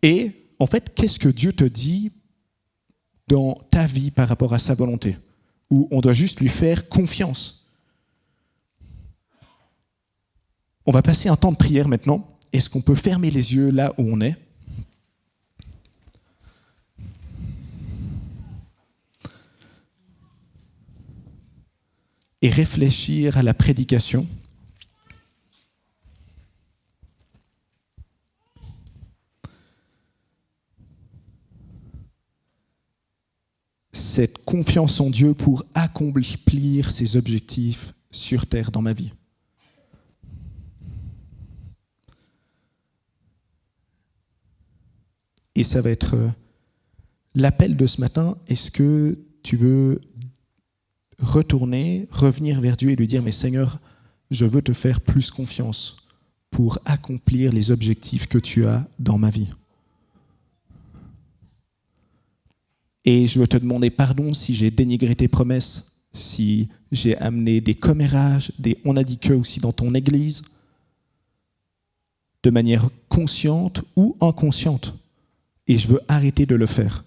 Et en fait, qu'est-ce que Dieu te dit dans ta vie par rapport à sa volonté? Où on doit juste lui faire confiance. On va passer un temps de prière maintenant. Est-ce qu'on peut fermer les yeux là où on est? Et réfléchir à la prédication. Cette confiance en Dieu pour accomplir ses objectifs sur terre dans ma vie. Et ça va être l'appel de ce matin. Est-ce que tu veux revenir vers Dieu et lui dire « Mais Seigneur, je veux te faire plus confiance pour accomplir les objectifs que tu as dans ma vie. » Et je veux te demander pardon si j'ai dénigré tes promesses, si j'ai amené des commérages, des « on a dit que » aussi dans ton église, de manière consciente ou inconsciente. Et je veux arrêter de le faire.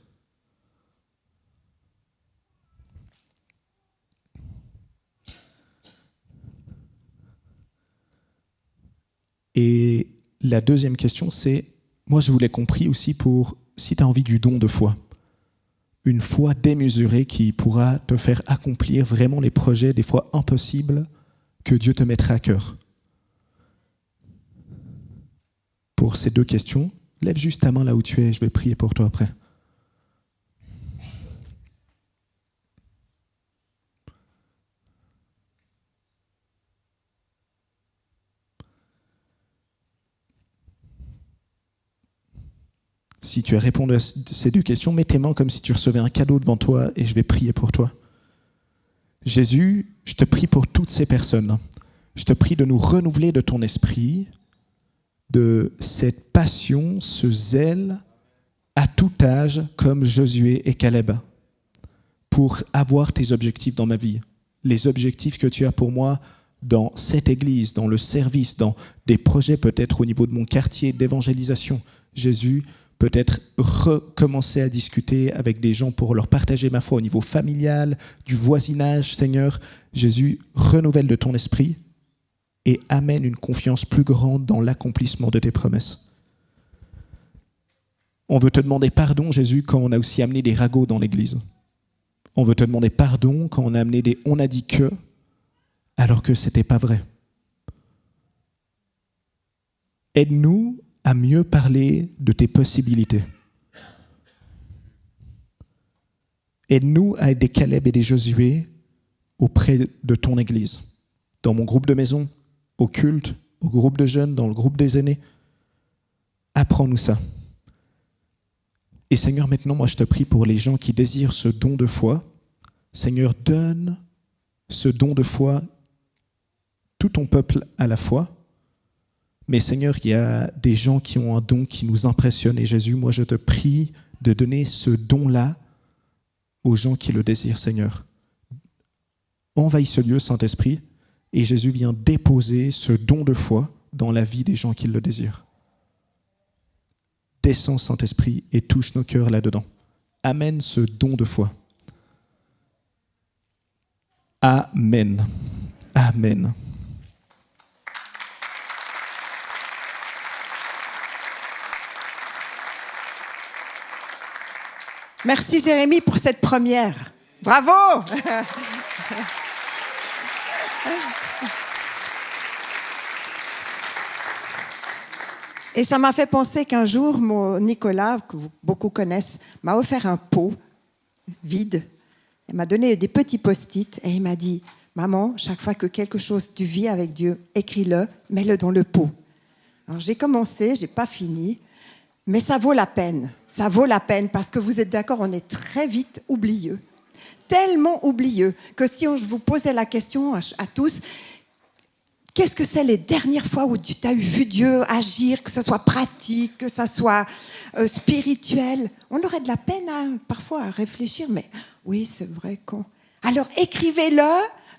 Et la 2e question, c'est, moi je vous l'ai compris aussi pour, si tu as envie du don de foi, une foi démesurée qui pourra te faire accomplir vraiment les projets des fois impossibles que Dieu te mettra à cœur. Pour ces 2 questions, lève juste ta main là où tu es, je vais prier pour toi après. Si tu as répondu à ces 2 questions, mets tes mains comme si tu recevais un cadeau devant toi et je vais prier pour toi. Jésus, je te prie pour toutes ces personnes. Je te prie de nous renouveler de ton esprit, de cette passion, ce zèle à tout âge comme Josué et Caleb pour avoir tes objectifs dans ma vie. Les objectifs que tu as pour moi dans cette église, dans le service, dans des projets peut-être au niveau de mon quartier d'évangélisation. Jésus, peut-être recommencer à discuter avec des gens pour leur partager ma foi au niveau familial, du voisinage. Seigneur, Jésus, renouvelle de ton esprit et amène une confiance plus grande dans l'accomplissement de tes promesses. On veut te demander pardon, Jésus, quand on a aussi amené des ragots dans l'église. On veut te demander pardon quand on a amené des « on a dit que » alors que ce n'était pas vrai. Aide-nous à mieux parler de tes possibilités. Aide-nous à être des Caleb et des Josué auprès de ton Église, dans mon groupe de maison, au culte, au groupe de jeunes, dans le groupe des aînés. Apprends-nous ça. Et Seigneur, maintenant, moi je te prie pour les gens qui désirent ce don de foi. Seigneur, donne ce don de foi, tout ton peuple à la fois. Mais Seigneur, il y a des gens qui ont un don qui nous impressionne. Et Jésus, moi je te prie de donner ce don-là aux gens qui le désirent, Seigneur. Envahis ce lieu, Saint-Esprit, et Jésus vient déposer ce don de foi dans la vie des gens qui le désirent. Descends, Saint-Esprit, et touche nos cœurs là-dedans. Amène ce don de foi. Amen. Amen. Merci Jérémie pour cette première. Bravo! Et ça m'a fait penser qu'un jour, mon Nicolas, que beaucoup connaissent, m'a offert un pot vide. Il m'a donné des petits post-it et il m'a dit « Maman, chaque fois que quelque chose tu vis avec Dieu, écris-le, mets-le dans le pot. » Alors j'ai commencé, je n'ai pas fini, mais ça vaut la peine. Ça vaut la peine parce que vous êtes d'accord, on est très vite oublieux. Tellement oublieux que si je vous posais la question à tous, qu'est-ce que c'est les dernières fois où tu as vu Dieu agir, que ce soit pratique, que ce soit spirituel? On aurait de la peine parfois à réfléchir, mais oui, c'est vrai qu'on... Alors écrivez-le,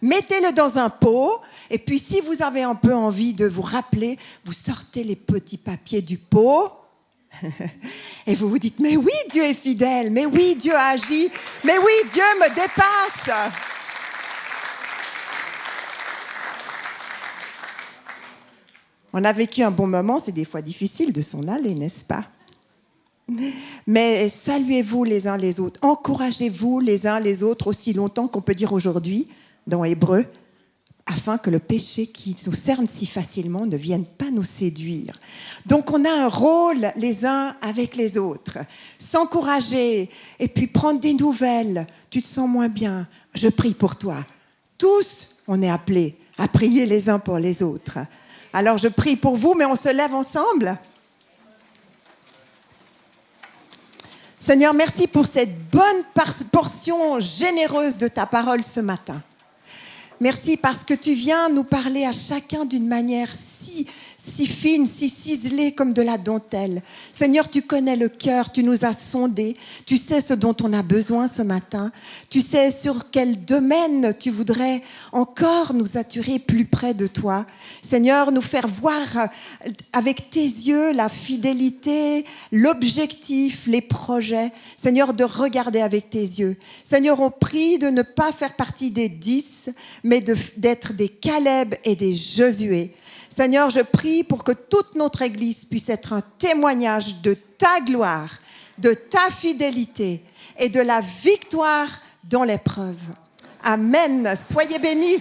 mettez-le dans un pot, et puis si vous avez un peu envie de vous rappeler, vous sortez les petits papiers du pot, et vous vous dites, mais oui, Dieu est fidèle, mais oui, Dieu agit, mais oui, Dieu me dépasse. On a vécu un bon moment, c'est des fois difficile de s'en aller, n'est-ce pas? Mais saluez-vous les uns les autres, encouragez-vous les uns les autres aussi longtemps qu'on peut dire aujourd'hui, dans Hébreu, afin que le péché qui nous cerne si facilement ne vienne pas nous séduire. Donc on a un rôle les uns avec les autres, s'encourager et puis prendre des nouvelles. Tu te sens moins bien, je prie pour toi. Tous, on est appelés à prier les uns pour les autres. Alors je prie pour vous, mais on se lève ensemble. Seigneur, merci pour cette bonne portion généreuse de ta parole ce matin. Merci parce que tu viens nous parler à chacun d'une manière si fine, si ciselée comme de la dentelle. Seigneur, tu connais le cœur, tu nous as sondés, tu sais ce dont on a besoin ce matin, tu sais sur quel domaine tu voudrais encore nous attirer plus près de toi. Seigneur, nous faire voir avec tes yeux la fidélité, l'objectif, les projets. Seigneur, de regarder avec tes yeux. Seigneur, on prie de ne pas faire partie des 10, mais d'être des Caleb et des Josué. Seigneur, je prie pour que toute notre Église puisse être un témoignage de ta gloire, de ta fidélité et de la victoire dans l'épreuve. Amen. Soyez bénis.